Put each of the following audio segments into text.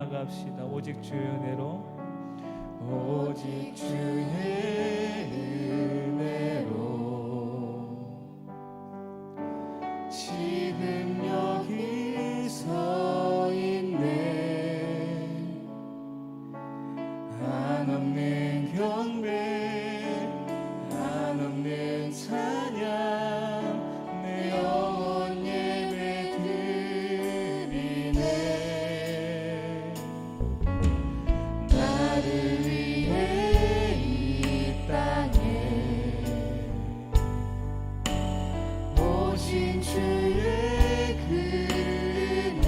나갑시다. 오직 주의 은혜로, 오직 주의 은혜로 지금 여기 서 있네. 한없는 경배, 한없는 찬양, 내 영혼 예배 드리네. 나를 위해 이 땅에 오신 주의 은혜,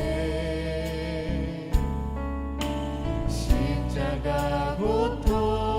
십자가 고통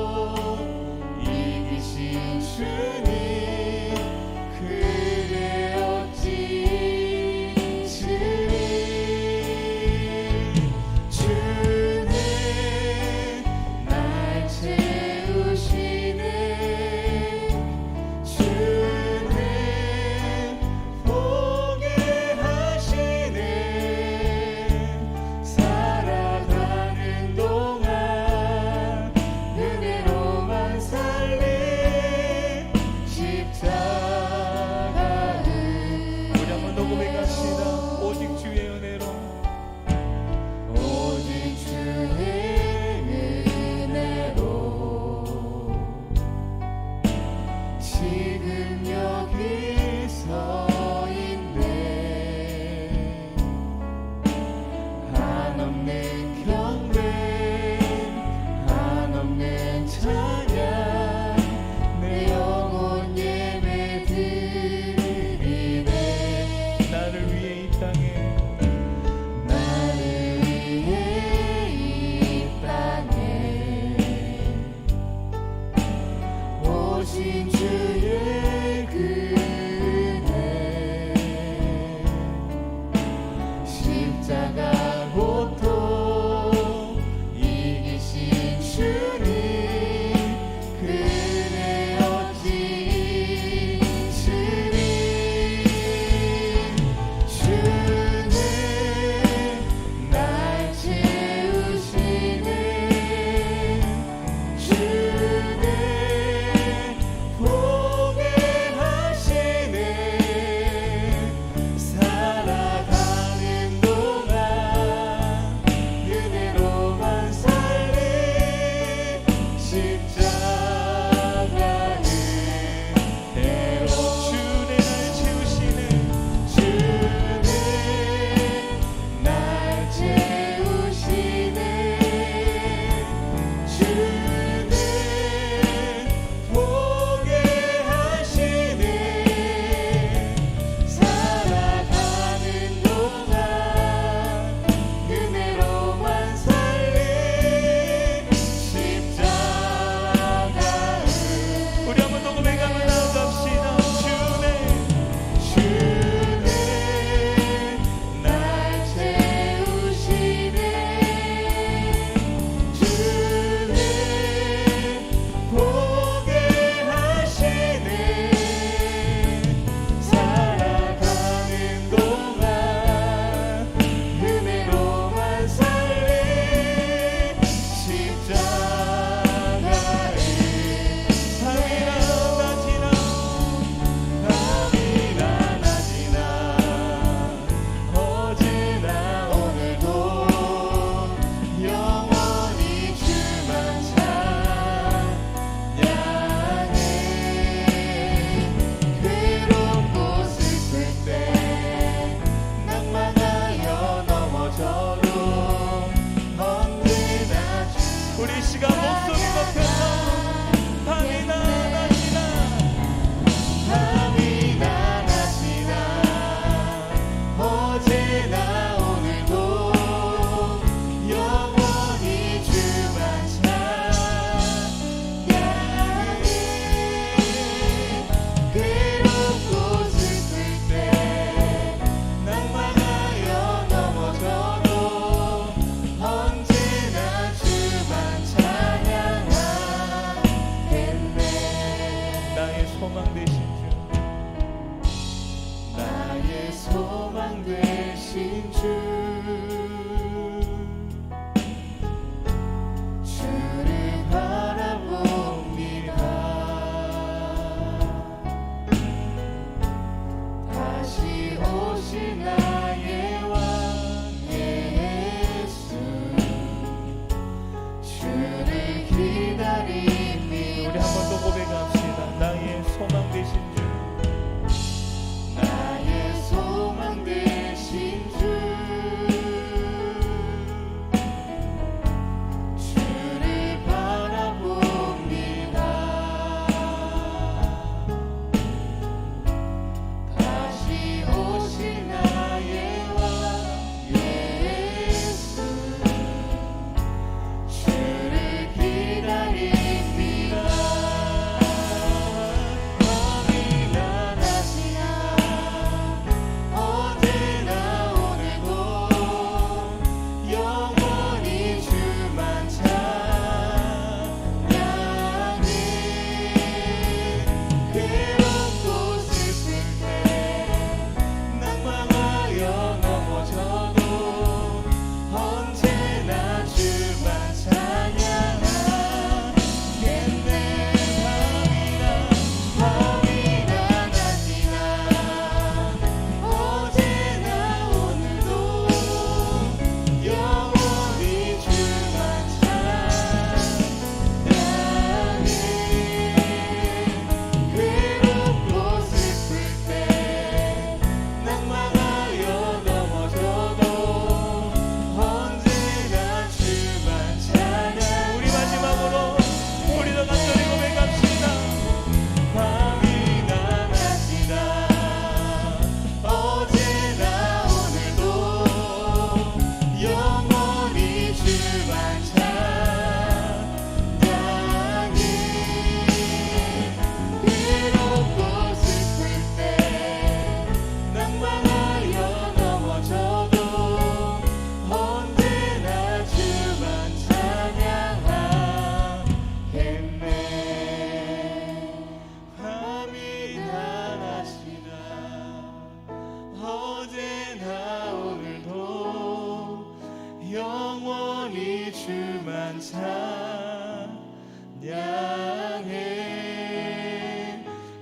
영원히 주만 찬양해.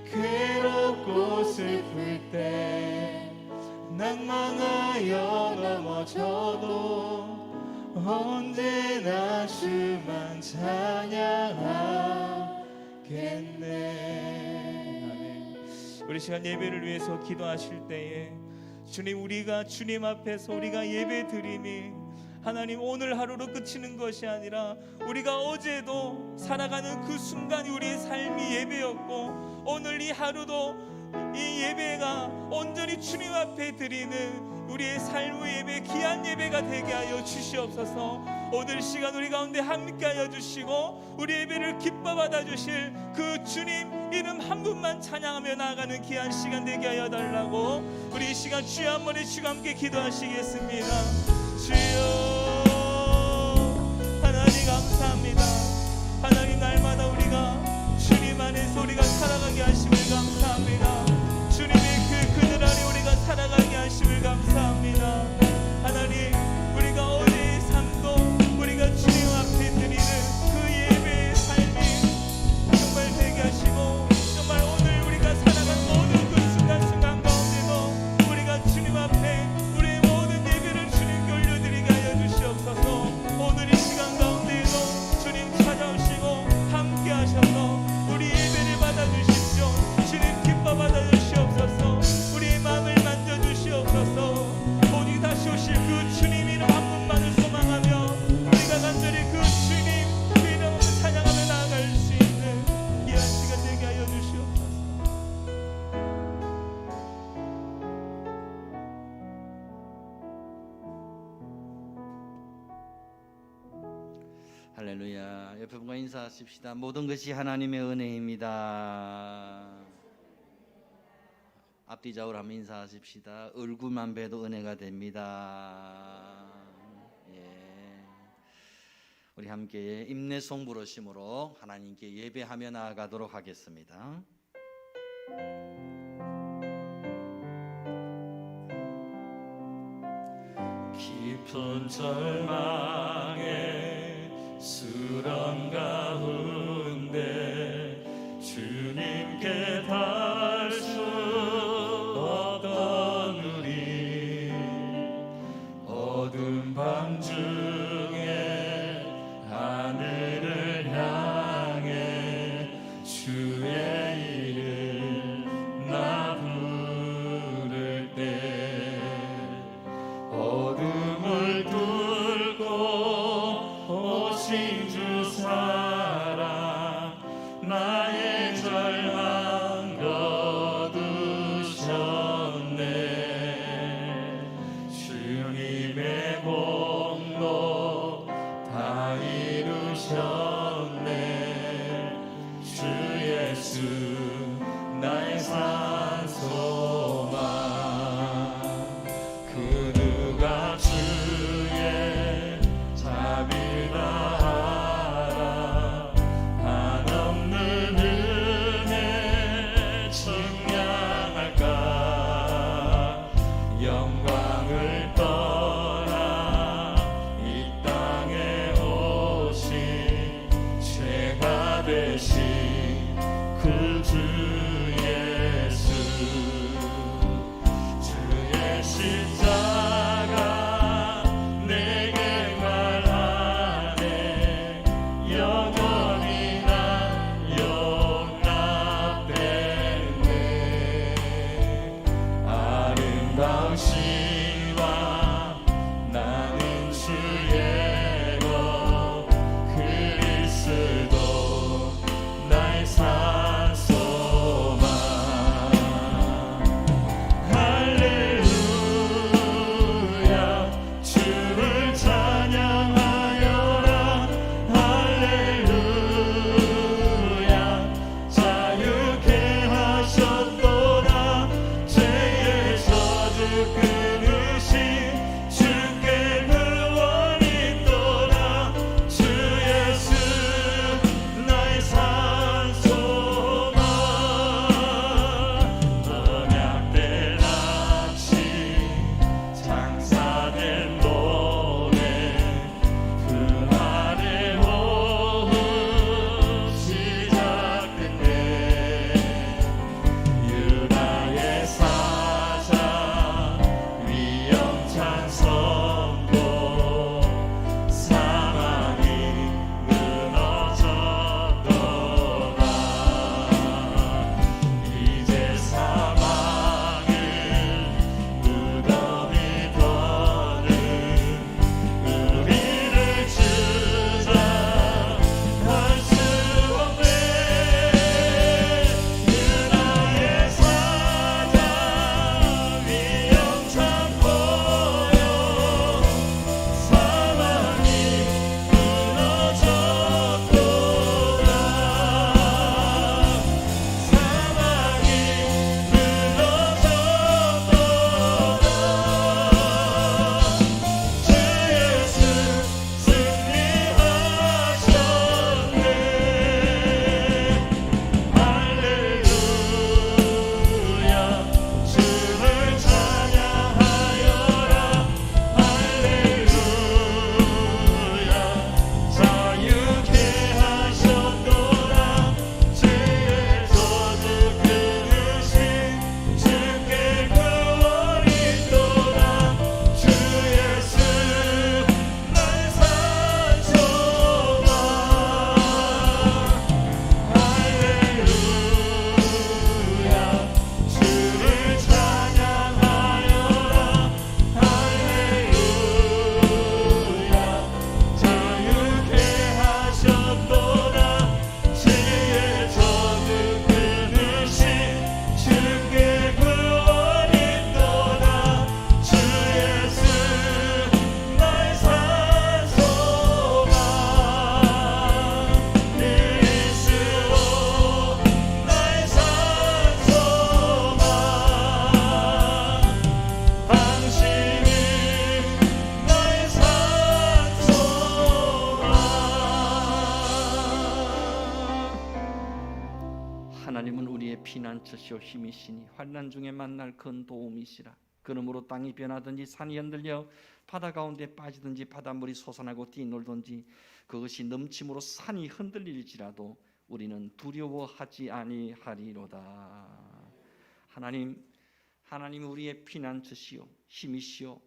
괴롭고 슬플 때 낭망하여 넘어져도 언제나 주만 찬양하겠네. 아멘. 우리 시간 예배를 위해서 기도하실 때에 주님, 우리가 주님 앞에서 우리가 예배 드림이 하나님 오늘 하루로 그치는 것이 아니라 우리가 어제도 살아가는 그 순간이 우리의 삶이 예배였고 오늘 이 하루도 이 예배가 온전히 주님 앞에 드리는 우리의 삶의 예배, 귀한 예배가 되게 하여 주시옵소서. 오늘 시간 우리 가운데 함께하여 주시고 우리 예배를 기뻐 받아주실 그 주님 이름 한 분만 찬양하며 나아가는 귀한 시간 되게 하여 달라고 우리 이 시간 주여 한 번에 주와 함께 기도하시겠습니다. 주여, 하나님 감사합니다. 하나님, 날마다 우리가 주님 안에서 우리가 살아가게 하심을 감사합니다. 주님의 그 그늘 아래 우리가 살아가게 하심을 감사합니다. 하나님, 우리가 어제의 삶도 우리가 주님 앞에 드리는 그 예배의 삶이 정말 되게 하시고 정말 오늘 우리가 살아간 모든 그 순간순간 가운데도 우리가 주님 앞에 우리의 모든 예배를 주님께 올려드리게 하여 주시옵소서. 오늘 이 시간 가운데에도 주님 찾아오시고 함께 하셔서 우리 예배를 받아주십시오. 주님 기뻐 받아주시옵소서. 우리의 마음을 만져주시옵소서. 오직 다시 오실 그 주님 이름 한 분만을 소망하며 우리가 간절히 그 주님 그 이름을 찬양하며 나아갈 수 있는 귀한 시간 되게 하여 주시옵소서. 할렐루야. 옆에 분과 인사하십시다. 모든 것이 하나님의 은혜입니다. 앞뒤 좌우로 한번 인사하십시다. 얼굴만 봬도 은혜가 됩니다. 예. 우리 함께 임내송 부르심으로 하나님께 예배하며 나아가도록 하겠습니다. 깊은 절망에 수렁 가운데 주님께 닿을 수 없던 우리 어두운 밤 중에 하늘을 향해 주의 이름 나 부를 때 어둠을 뚫고 오신 주 사랑 나의 절망 거두셨네. 주님의 공로 다 이루셨네. 주 예수 나의 산소망. 그 누가 주의 자비라 하라. 한없는 은혜 측량할까. 영광을 떠나 이 땅에 오신 죄가 되신 그 주 예수. 주의 십자가 내게 말하네. 영원히 난 용납됐네. 아름다운 시와 나는 주의 것 그리스도 나의 산소망. 하나님은 우리의 피난처시오 힘이시니 환난 중에 만날 큰 도움이시라. 그러므로 땅이 변하든지 산이 흔들려 바다 가운데 빠지든지 바닷물이 솟아나고 뛰놀든지 그것이 넘침으로 산이 흔들릴지라도 우리는 두려워하지 아니하리로다. 하나님 우리의 피난처시오 힘이시오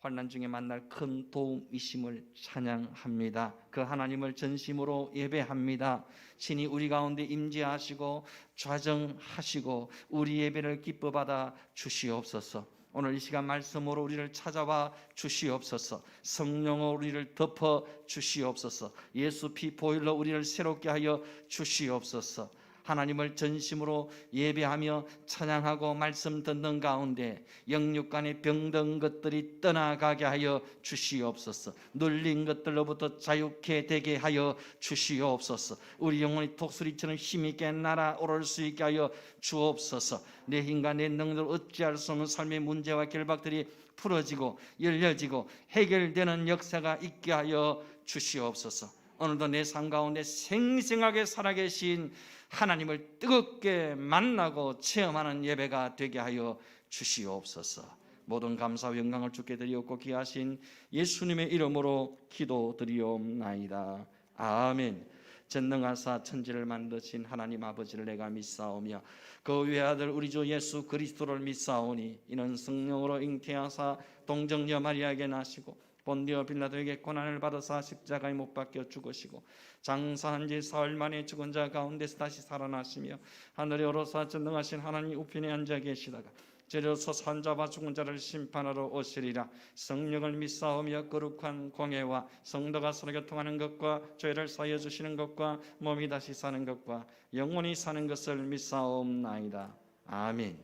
환난 중에 만날 큰 도움이심을 찬양합니다. 그 하나님을 전심으로 예배합니다. 신이 우리 가운데 임재하시고 좌정하시고 우리 예배를 기뻐 받아 주시옵소서. 오늘 이 시간 말씀으로 우리를 찾아와 주시옵소서. 성령으로 우리를 덮어 주시옵소서. 예수 피 보혈로 우리를 새롭게 하여 주시옵소서. 하나님을 전심으로 예배하며 찬양하고 말씀 듣는 가운데 영육간의 병든 것들이 떠나가게 하여 주시옵소서. 눌린 것들로부터 자유케 되게 하여 주시옵소서. 우리 영혼이 독수리처럼 힘있게 날아오를 수 있게 하여 주옵소서. 내 힘과 내 능력으로 어찌할 수 없는 삶의 문제와 결박들이 풀어지고 열려지고 해결되는 역사가 있게 하여 주시옵소서. 오늘도 내 삶 가운데 생생하게 살아계신 하나님을 뜨겁게 만나고 체험하는 예배가 되게 하여 주시옵소서. 모든 감사와 영광을 주께 드리옵고 귀하신 예수님의 이름으로 기도드리옵나이다. 아멘. 전능하사 천지를 만드신 하나님 아버지를 내가 믿사오며 그 외아들 우리 주 예수 그리스도를 믿사오니 이는 성령으로 잉태하사 동정녀 마리아에게 나시고 본디오 빌라도에게 고난을 받으사 십자가에 못 박혀 죽으시고 장사한 지 사흘 만에 죽은 자 가운데서 다시 살아나시며 하늘에 오르사 전능하신 하나님 우편에 앉아 계시다가 저리로서 산 자와 죽은 자를 심판하러 오시리라. 성령을 믿사오며 거룩한 공예와 성도가 서로 교통하는 것과 죄를 사하여 주시는 것과 몸이 다시 사는 것과 영원히 사는 것을 믿사옵나이다. 아멘.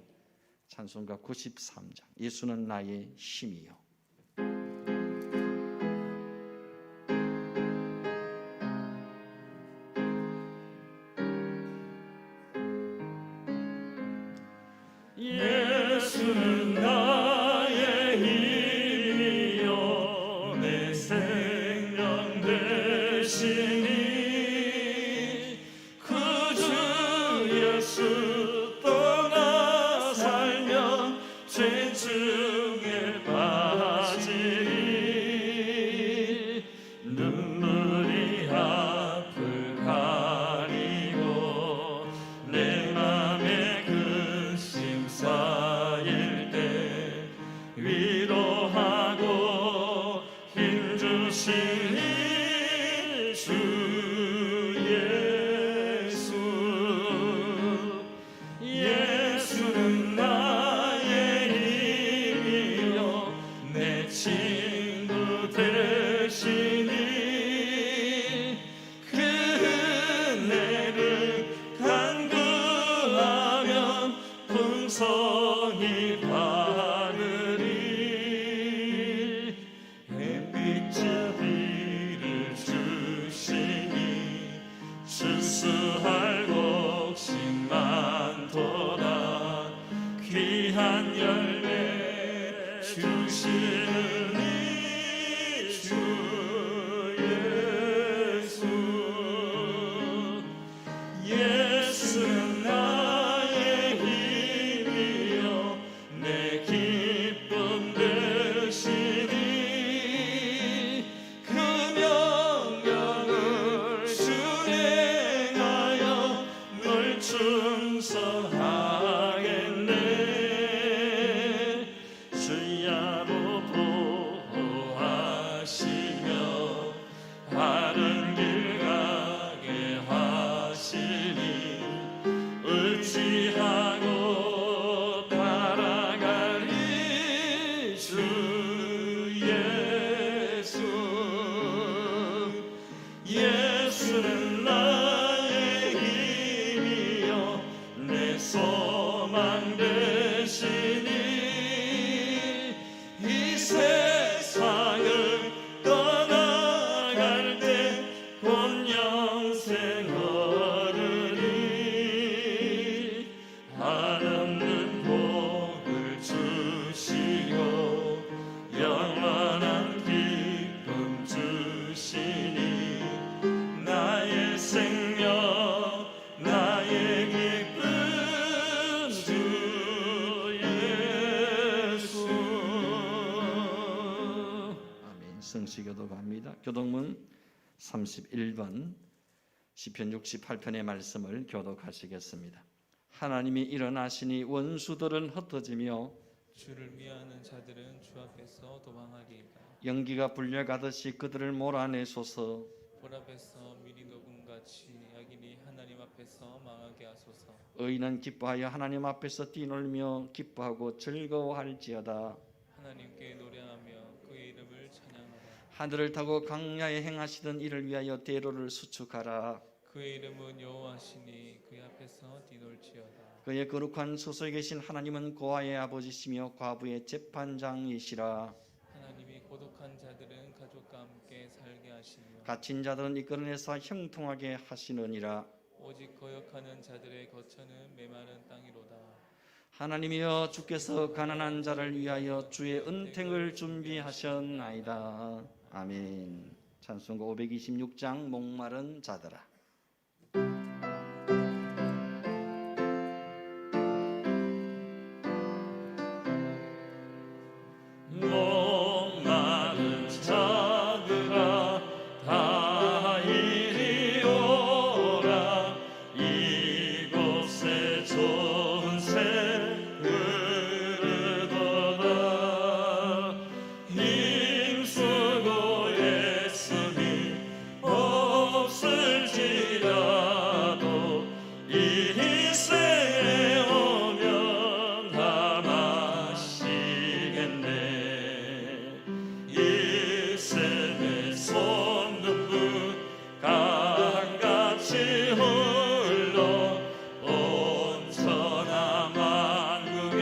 찬송가 93장 예수는 나의 힘이요. 예수는 나의 힘이요 내 생명 되시니 그 주 예수 떠나 살면 죄 중에 31번 시편 68편의 말씀을 교독하시겠습니다. 하나님이 일어나시니 원수들은 흩어지며 주를 미워하는 자들은 주 앞에서 도망하리이다. 연기가 불려가듯이 그들을 몰아내소서. 불 앞에서 미리 녹음같이 악인이 하나님 앞에서 망하게 하소서. 의인은 기뻐하여 하나님 앞에서 뛰놀며 기뻐하고 즐거워할지어다. 하나님께 노래하며 그의 이름을 찬양하라. 하늘을 타고 강야에 행하시던 이를 위하여 대로를 수축하라. 그의 이름은 여호와시니 그의 앞에서 뛰놀지어다. 그의 거룩한 소속에 계신 하나님은 고아의 아버지시며 과부의 재판장이시라. 하나님이 고독한 자들은 가족과 함께 살게 하시며 갇힌 자들은 이끌어내서 형통하게 하시느니라. 오직 거역하는 자들의 거처는 메마른 땅이로다. 하나님이여 주께서 가난한 자를 위하여 주의 은택을 준비하셨나이다. 아멘. 찬송가 526장 목마른 자들아. 목마른 자들아 다 이리 오라. 이곳에 좋은 새 흐르도다. 힘쓰고 애쓰니 없을지라도 이 새에 오면 다 마시겠네. 이 새의 손눈물 강같이 흘러 온 천하 만국에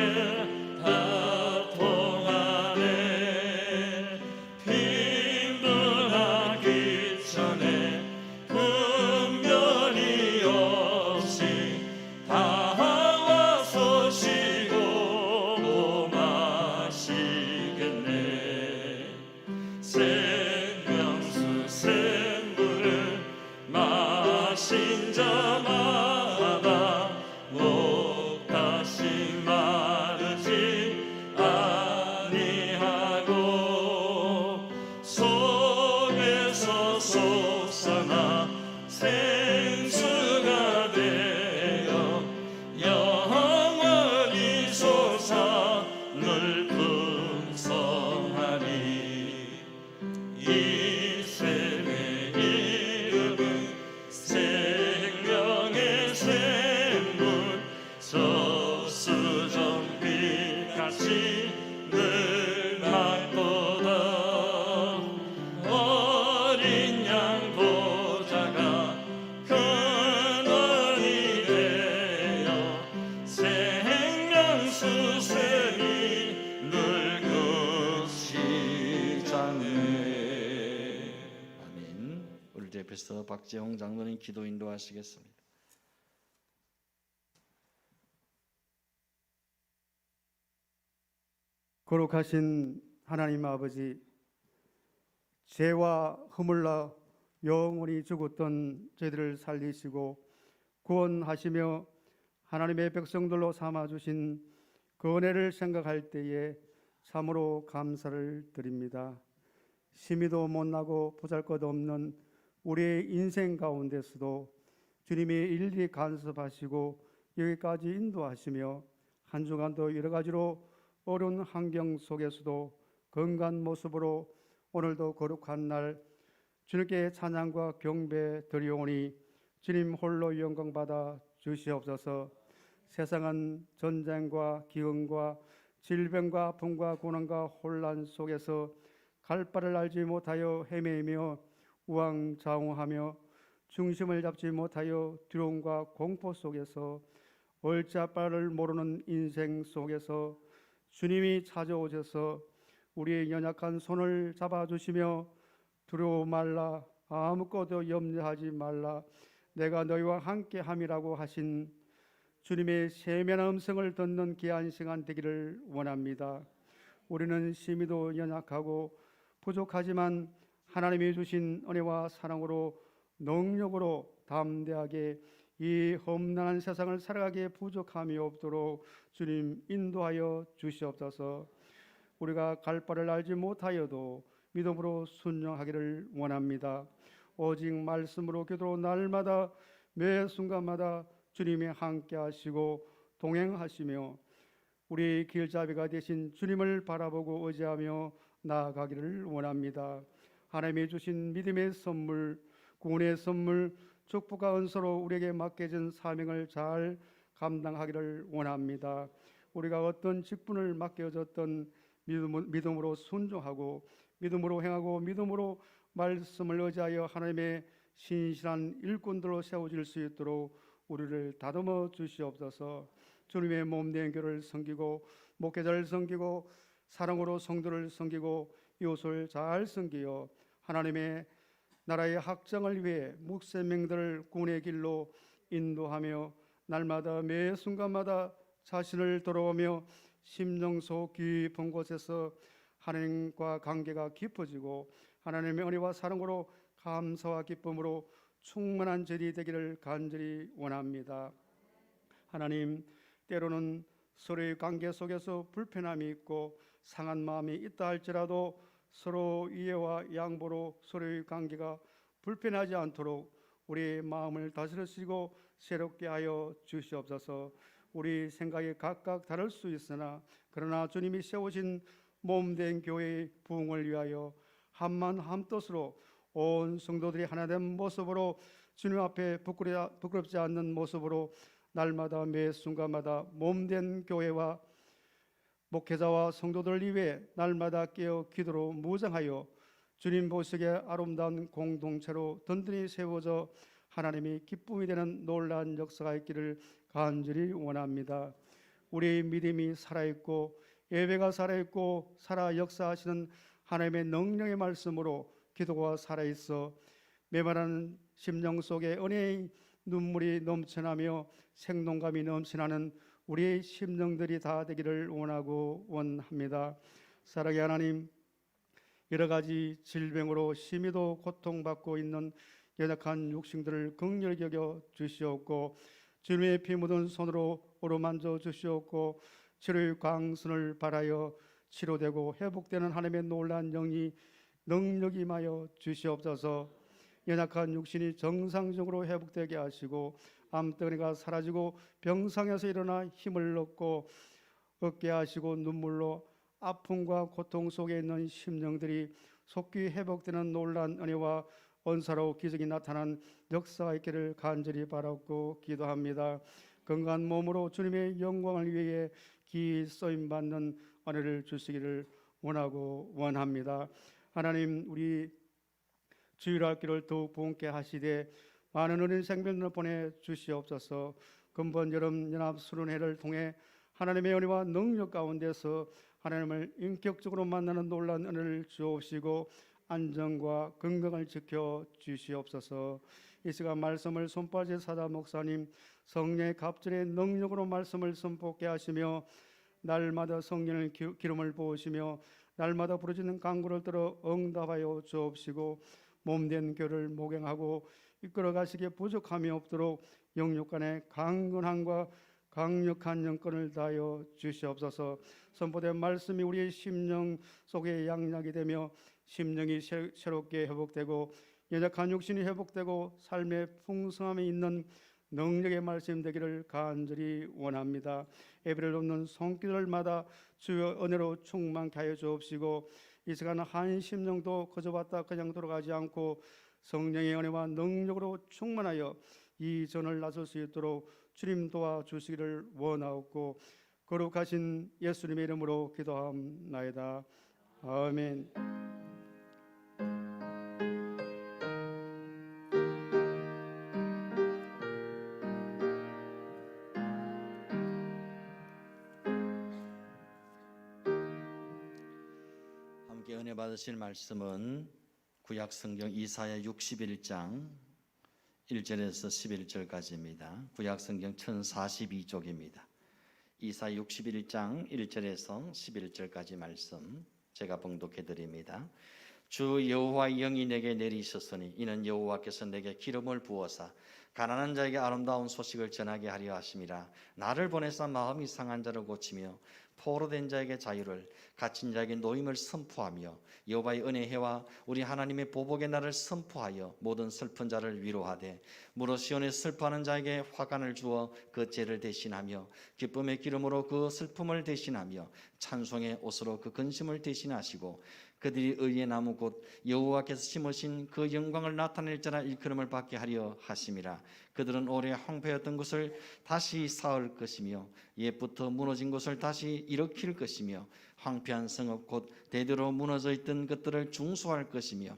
다 통하네. 힘들하기 전에 분별이 없이 다 와서 쉬고 또 마시겠네. 생명수 샘물을 마신 자마다 목 다시 마르지 아니하고 속에서 솟아나 생수가 되어 영원히 솟아 늘 풍성하리. 이 샘의 이름은 생명의 샘물. 저수정빛같이 늘 맑도다. 어린 양 보좌가 근원이 되어 생명수 샘이 늘 그시자네. 아멘. 우리 옆에서 박재홍 장로님 기도 인도하시겠습니다. 거룩하신 하나님 아버지, 죄와 허물나 영원히 죽었던 저희들을 살리시고 구원하시며 하나님의 백성들로 삼아주신 그 은혜를 생각할 때에 참으로 감사를 드립니다. 심히도 못나고 보잘것없는 우리의 인생 가운데서도 주님이 일일이 간섭하시고 여기까지 인도하시며 한 주간도 여러 가지로 어려운 환경 속에서도 건강한 모습으로 오늘도 거룩한 날 주님께 찬양과 경배 드리오니 주님 홀로 영광받아 주시옵소서. 세상은 전쟁과 기근과 질병과 아픔과 고난과 혼란 속에서 갈 바를 알지 못하여 헤매며 우왕좌왕하며 중심을 잡지 못하여 두려움과 공포 속에서 얼자빠를 모르는 인생 속에서 주님이 찾아오셔서 우리의 연약한 손을 잡아주시며 두려워 말라, 아무것도 염려하지 말라, 내가 너희와 함께함이라고 하신 주님의 세미한 음성을 듣는 귀한 시간 되기를 원합니다. 우리는 심히도 연약하고 부족하지만 하나님이 주신 은혜와 사랑으로 능력으로 담대하게 이 험난한 세상을 살아가기에 부족함이 없도록 주님 인도하여 주시옵소서. 우리가 갈 바를 알지 못하여도 믿음으로 순종하기를 원합니다. 오직 말씀으로 기도로 날마다 매 순간마다 주님이 함께 하시고 동행하시며 우리 길잡이가 되신 주님을 바라보고 의지하며 나아가기를 원합니다. 하나님이 주신 믿음의 선물, 구원의 선물, 축복과 은사로 우리에게 맡겨진 사명을 잘 감당하기를 원합니다. 우리가 어떤 직분을 맡겨졌던 믿음으로 순종하고 믿음으로 행하고 믿음으로 말씀을 의지하여 하나님의 신실한 일꾼들로 세워질 수 있도록 우리를 다듬어 주시옵소서. 주님의 몸된 교를 섬기고 목회자를 섬기고 사랑으로 성도를 섬기고 이웃을 잘 섬기어 하나님의 나라의 확장을 위해 묵생명들을 구원의 길로 인도하며 날마다 매 순간마다 자신을 돌아오며 심령소 깊은 곳에서 하나님과 관계가 깊어지고 하나님의 은혜와 사랑으로 감사와 기쁨으로 충만한 절이 되기를 간절히 원합니다. 하나님, 때로는 서로의 관계 속에서 불편함이 있고 상한 마음이 있다 할지라도 서로 이해와 양보로 서로의 관계가 불편하지 않도록 우리의 마음을 다스리시고 새롭게 하여 주시옵소서. 우리 생각이 각각 다를 수 있으나 그러나 주님이 세우신 몸된 교회의 부흥을 위하여 한만 한뜻으로 온 성도들이 하나된 모습으로 주님 앞에 부끄럽지 않는 모습으로 날마다 매 순간마다 몸된 교회와 목회자와 성도들 위해 날마다 깨어 기도로 무장하여 주님 보시기에 아름다운 공동체로 든든히 세워져 하나님이 기쁨이 되는 놀라운 역사가 있기를 간절히 원합니다. 우리의 믿음이 살아있고 예배가 살아있고 살아 역사하시는 하나님의 능력의 말씀으로 기도가 살아있어 메마른 심령 속에 은혜의 눈물이 넘쳐나며 생동감이 넘쳐나는 우리의 심령들이 다 되기를 원하고 원합니다. 사랑의 하나님, 여러 가지 질병으로 심히도 고통받고 있는 연약한 육신들을 긍휼히 여겨 주시옵고 주님의 피 묻은 손으로 어루만져 주시옵고 치료의 광선을 발하여 치료되고 회복되는 하나님의 놀라운 영이 능력이 임하여 주시옵소서. 연약한 육신이 정상적으로 회복되게 하시고 암덩이가 사라지고 병상에서 일어나 힘을 얻고 얻게 하시고 눈물로 아픔과 고통 속에 있는 심령들이 속히 회복되는 놀라운 은혜와 은사로 기적이 나타난 역사가 있기를 간절히 바라고 기도합니다. 건강한 몸으로 주님의 영광을 위해 기 쓰임 받는 은혜를 주시기를 원하고 원합니다. 하나님, 우리 주일학교를 더욱 부흥케 하시되 많은 어린 생명을 보내 주시옵소서. 근본 여름 연합 수련회를 통해 하나님의 은혜와 능력 가운데서 하나님을 인격적으로 만나는 놀라운 은혜를 주옵시고 안전과 건강을 지켜 주시옵소서. 이 시간 말씀을 손바지 사다 목사님 성령의 갑절의 능력으로 말씀을 선포케 하시며 날마다 성령의 기름을 부으시며 날마다 부르짖는 간구를 들어 응답하여 주옵시고 몸된 교를 목양하고 이끌어 가시기에 부족함이 없도록 영육 간의 강건함과 강력한 영권을 다하여 주시옵소서. 선포된 말씀이 우리의 심령 속에 양약이 되며 심령이 새롭게 회복되고 연약한 육신이 회복되고 삶의 풍성함이 있는 능력의 말씀 되기를 간절히 원합니다. 예배를 돕는 손길들마다 주의 은혜로 충만케 하여 주옵시고 이 시간 한 심령도 거저봤다 그냥 돌아가지 않고 성령의 은혜와 능력으로 충만하여 이 전을 나설 수 있도록 주님 도와주시기를 원하옵고 거룩하신 예수님의 이름으로 기도하옵나이다. 아멘. 함께 은혜 받으실 말씀은 구약 성경 이사야 61장 1절에서 11절까지입니다. 구약 성경 1042쪽입니다. 이사야 61장 1절에서 11절까지 말씀 제가 봉독해 드립니다. 주 여호와의 영이 내게 내리셨으니 이는 여호와께서 내게 기름을 부어사 가난한 자에게 아름다운 소식을 전하게 하려 하심이라. 나를 보내사 마음이 상한 자를 고치며 포로된 자에게 자유를, 갇힌 자에게 노임을 선포하며 여호와의 은혜와 우리 하나님의 보복의 날을 선포하여 모든 슬픈 자를 위로하되 무릇 시온에 슬퍼하는 자에게 화관을 주어 그 죄를 대신하며 기쁨의 기름으로 그 슬픔을 대신하며 찬송의 옷으로 그 근심을 대신하시고 그들이 의의 나무 곧 여호와께서 심으신 그 영광을 나타낼 자라 일컬음을 받게 하려 하심이라. 그들은 오래 황폐했던 것을 다시 쌓을 것이며 옛부터 무너진 것을 다시 일으킬 것이며 황폐한 성읍 곧 대대로 무너져 있던 것들을 중수할 것이며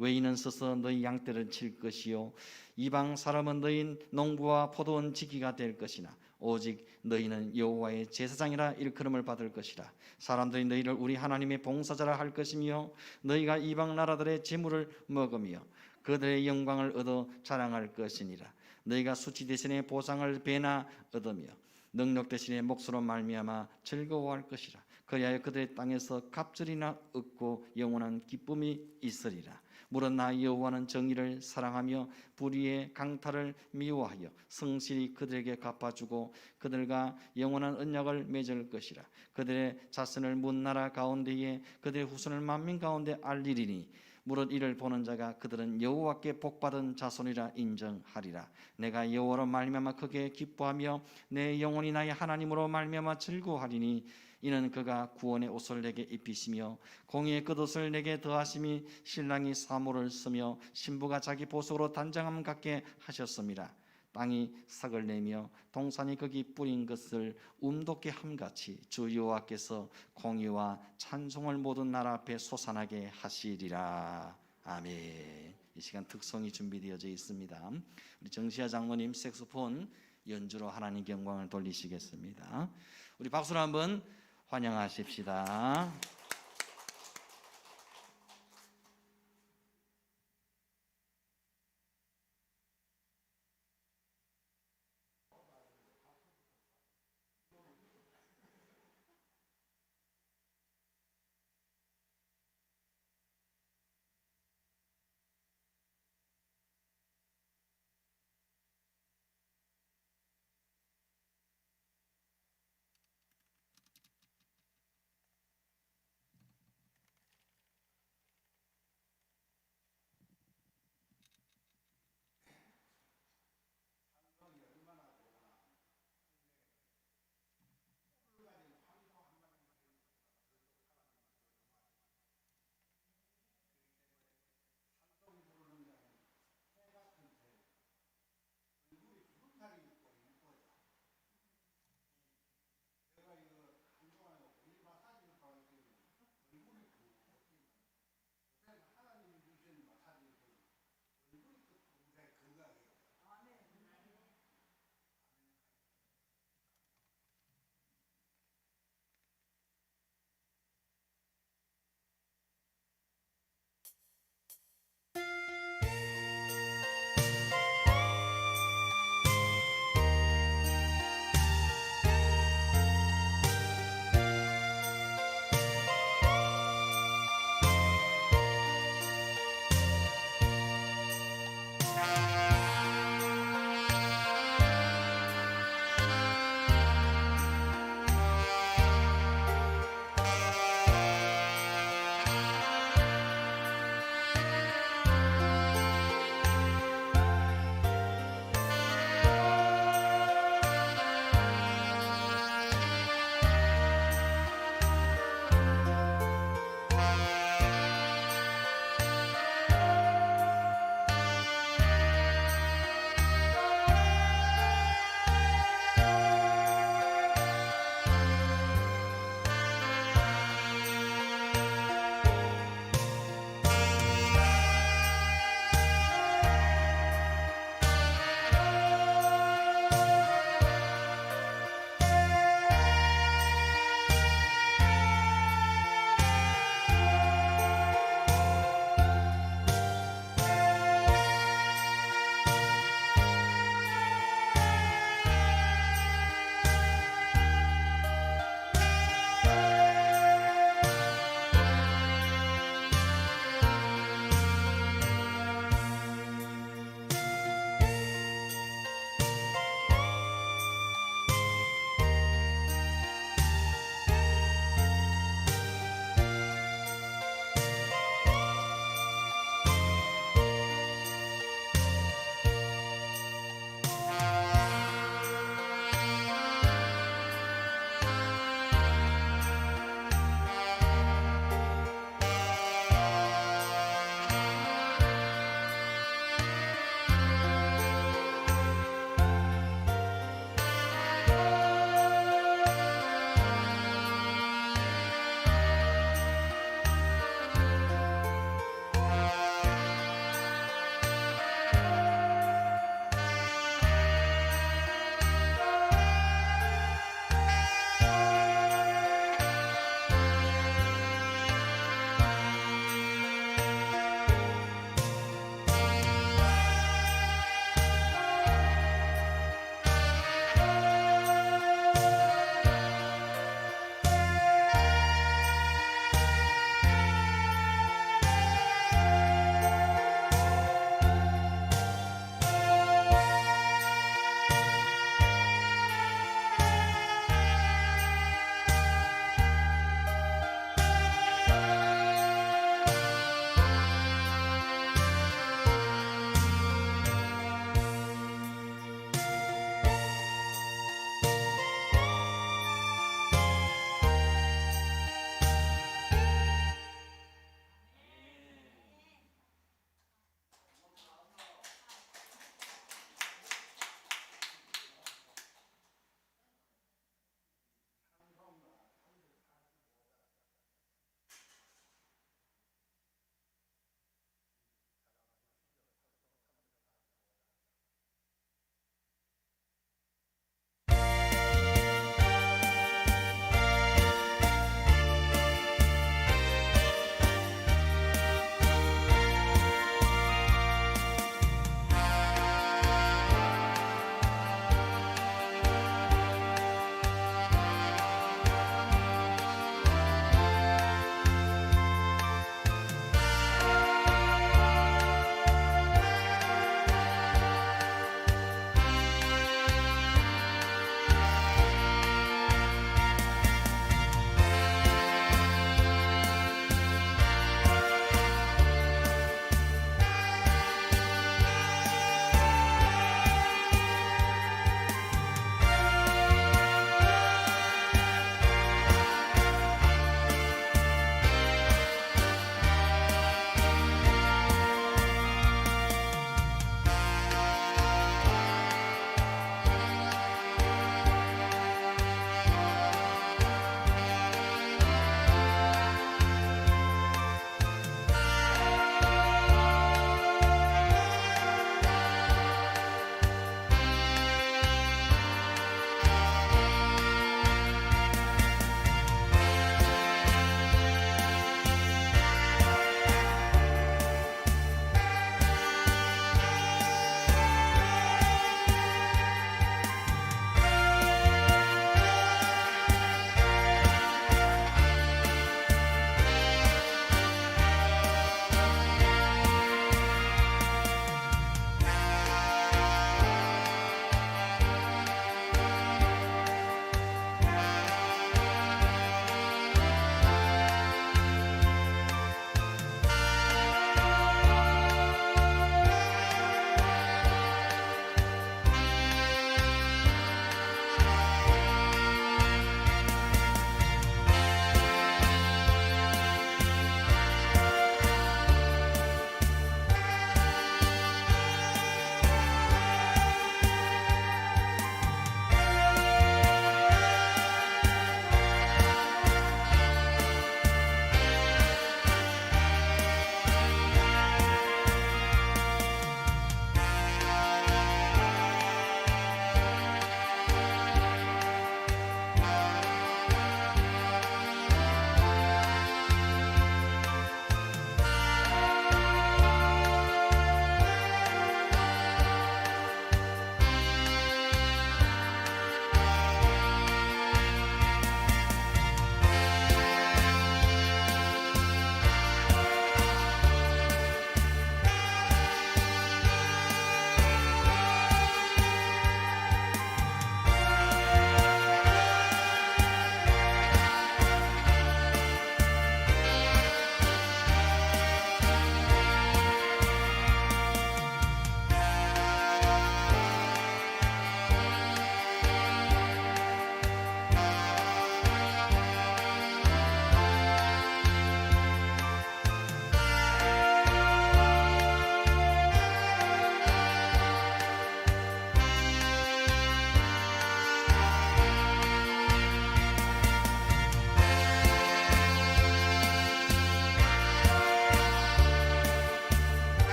외인은 서서 너희 양떼를 칠 것이요 이방 사람은 너희 농부와 포도원 지기가 될 것이나 오직 너희는 여호와의 제사장이라 일컬음을 받을 것이라. 사람들이 너희를 우리 하나님의 봉사자라 할 것이며 너희가 이방 나라들의 재물을 먹으며 그들의 영광을 얻어 자랑할 것이니라. 너희가 수치 대신에 보상을 배나 얻으며 능력 대신에 몫으로 말미암아 즐거워할 것이라. 그리하여 그들의 땅에서 갑절이나 얻고 영원한 기쁨이 있으리라. 무릇 나 여호와는 정의를 사랑하며 불의의 강탈을 미워하여 성실히 그들에게 갚아주고 그들과 영원한 언약을 맺을 것이라. 그들의 자손을 문 나라 가운데에 그들의 후손을 만민 가운데 알리리니 무릇 이를 보는 자가 그들은 여호와께 복받은 자손이라 인정하리라. 내가 여호와로 말미암아 크게 기뻐하며 내 영혼이 나의 하나님으로 말미암아 즐거워하리니 이는 그가 구원의 옷을 내게 입히시며 공의의 겉옷을 내게 더하심이 신랑이 사모를 쓰며 신부가 자기 보석으로 단장함 같게 하셨습니다. 땅이 삭을 내며 동산이 거기 뿌린 것을 움돋게 함같이 주 여호와께서 공의와 찬송을 모든 나라 앞에 솟아나게 하시리라. 아멘. 이 시간 특송이 준비되어져 있습니다. 우리 정시아 장로님 색소폰 연주로 하나님께 영광을 돌리시겠습니다. 우리 박수로 한번 환영하십시다.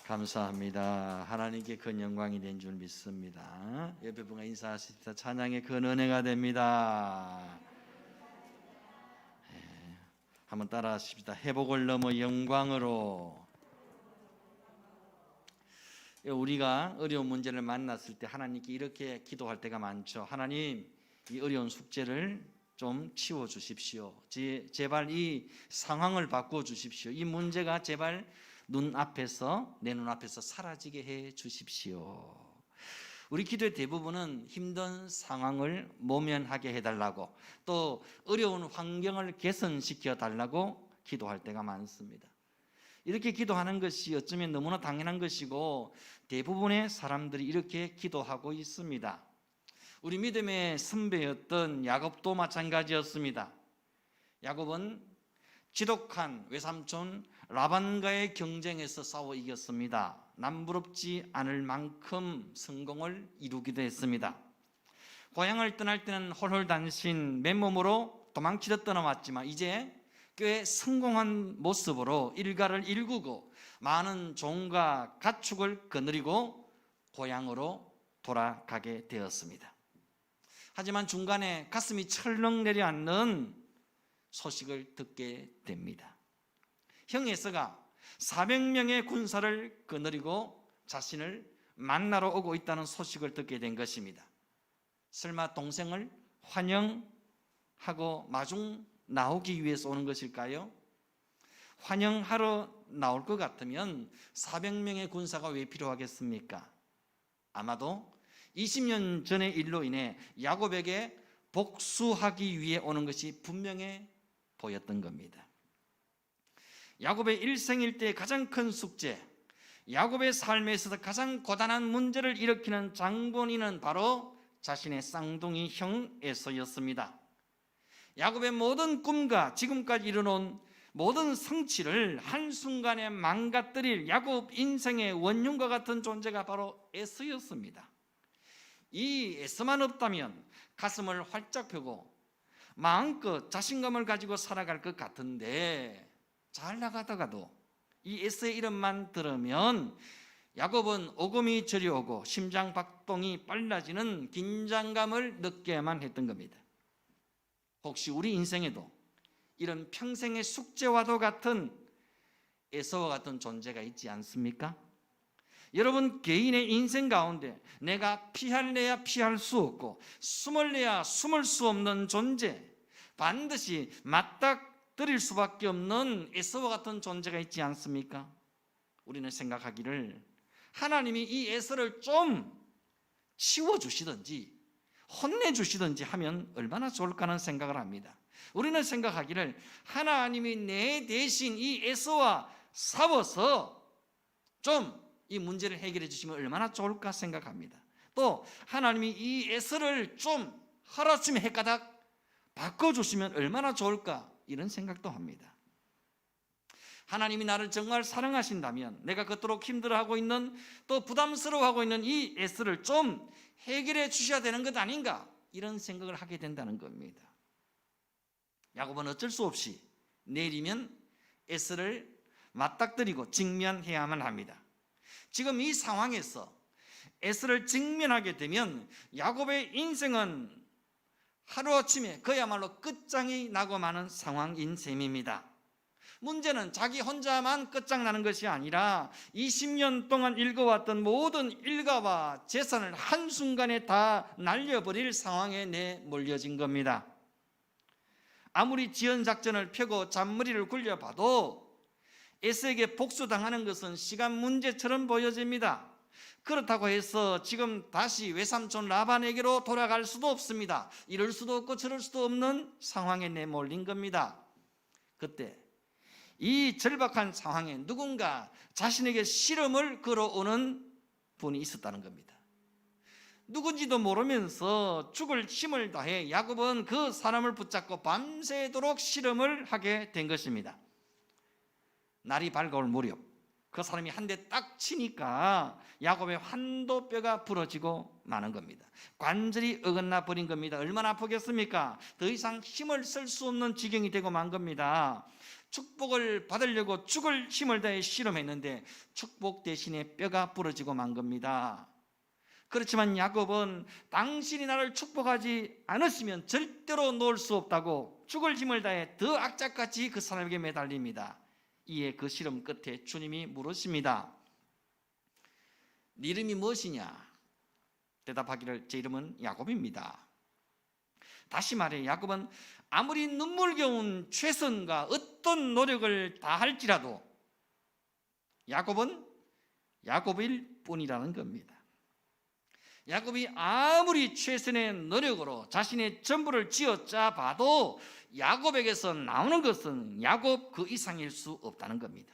감사합니다. 하나님께 큰 영광이 된 줄 믿습니다. 옆에 분과 인사하시다 찬양의 큰 은혜가 됩니다. 한번 따라하십시다. 회복을 넘어 영광으로. 우리가 어려운 문제를 만났을 때 하나님께 이렇게 기도할 때가 많죠. 하나님, 이 어려운 숙제를 좀 치워 주십시오. 제발 이 상황을 바꾸어 주십시오. 이 문제가 제발 내 눈앞에서 사라지게 해 주십시오. 우리 기도의 대부분은 힘든 상황을 모면하게 해달라고, 또 어려운 환경을 개선시켜 달라고 기도할 때가 많습니다. 이렇게 기도하는 것이 어쩌면 너무나 당연한 것이고 대부분의 사람들이 이렇게 기도하고 있습니다. 우리 믿음의 선배였던 야곱도 마찬가지였습니다. 야곱은 지독한 외삼촌 라반과의 경쟁에서 싸워 이겼습니다. 남부럽지 않을 만큼 성공을 이루기도 했습니다. 고향을 떠날 때는 홀홀단신 맨몸으로 도망치듯 떠나왔지만 이제 꽤 성공한 모습으로 일가를 일구고 많은 종과 가축을 거느리고 고향으로 돌아가게 되었습니다. 하지만 중간에 가슴이 철렁 내려앉는 소식을 듣게 됩니다. 형 에서가 400명의 군사를 거느리고 자신을 만나러 오고 있다는 소식을 듣게 된 것입니다. 설마 동생을 환영하고 마중 나오기 위해서 오는 것일까요? 환영하러 나올 것 같으면 400명의 군사가 왜 필요하겠습니까? 아마도 20년 전의 일로 인해 야곱에게 복수하기 위해 오는 것이 분명해 보였던 겁니다. 야곱의 일생일 때 가장 큰 숙제, 야곱의 삶에 있어서 가장 고단한 문제를 일으키는 장본인은 바로 자신의 쌍둥이 형 에서였습니다. 야곱의 모든 꿈과 지금까지 이뤄놓은 모든 성취를 한순간에 망가뜨릴 야곱 인생의 원흉과 같은 존재가 바로 에서였습니다. 이 에서만 없다면 가슴을 활짝 펴고 마음껏 자신감을 가지고 살아갈 것 같은데, 잘 나가다가도 이 에서의 이름만 들으면 야곱은 오금이 저려오고 심장 박동이 빨라지는 긴장감을 느껴야만 했던 겁니다. 혹시 우리 인생에도 이런 평생의 숙제와도 같은 에서와 같은 존재가 있지 않습니까? 여러분 개인의 인생 가운데 내가 피할래야 피할 수 없고 숨을래야 숨을 수 없는 존재, 반드시 맞닥뜨릴 수밖에 없는 에서와 같은 존재가 있지 않습니까? 우리는 생각하기를 하나님이 이 에서를 좀 치워주시든지 혼내주시든지 하면 얼마나 좋을까 하는 생각을 합니다. 우리는 생각하기를 하나님이 내 대신 이 에서와 싸워서 좀 이 문제를 해결해 주시면 얼마나 좋을까 생각합니다. 또 하나님이 이 에서를 좀 하루아침에 헷가닥 바꿔주시면 얼마나 좋을까, 이런 생각도 합니다. 하나님이 나를 정말 사랑하신다면 내가 그토록 힘들어하고 있는, 또 부담스러워하고 있는 이 에서를 좀 해결해 주셔야 되는 것 아닌가, 이런 생각을 하게 된다는 겁니다. 야곱은 어쩔 수 없이 내일이면 에서를 맞닥뜨리고 직면해야만 합니다. 지금 이 상황에서 에서를 직면하게 되면 야곱의 인생은 하루아침에 그야말로 끝장이 나고 마는 상황인 셈입니다. 문제는 자기 혼자만 끝장나는 것이 아니라 20년 동안 읽어왔던 모든 일가와 재산을 한순간에 다 날려버릴 상황에 내몰려진 겁니다. 아무리 지연작전을 펴고 잔머리를 굴려봐도 에서에게 복수당하는 것은 시간 문제처럼 보여집니다. 그렇다고 해서 지금 다시 외삼촌 라반에게로 돌아갈 수도 없습니다. 이럴 수도 없고 저럴 수도 없는 상황에 내몰린 겁니다. 그때 이 절박한 상황에 누군가 자신에게 시름을 걸어오는 분이 있었다는 겁니다. 누군지도 모르면서 죽을 힘을 다해 야곱은 그 사람을 붙잡고 밤새도록 시름을 하게 된 것입니다. 날이 밝아올 무렵 그 사람이 한 대 딱 치니까 야곱의 환도뼈가 부러지고 마는 겁니다. 관절이 어긋나 버린 겁니다. 얼마나 아프겠습니까? 더 이상 힘을 쓸 수 없는 지경이 되고 만 겁니다. 축복을 받으려고 죽을 힘을 다해 실험했는데 축복 대신에 뼈가 부러지고 만 겁니다. 그렇지만 야곱은 당신이 나를 축복하지 않았으면 절대로 놓을 수 없다고 죽을 힘을 다해 더 악착같이 그 사람에게 매달립니다. 이에 그 실험 끝에 주님이 물으십니다. 네 이름이 무엇이냐? 대답하기를 제 이름은 야곱입니다. 다시 말해 야곱은 아무리 눈물겨운 최선과 어떤 노력을 다할지라도 야곱은 야곱일 뿐이라는 겁니다. 야곱이 아무리 최선의 노력으로 자신의 전부를 쥐어짜 봐도 야곱에게서 나오는 것은 야곱 그 이상일 수 없다는 겁니다.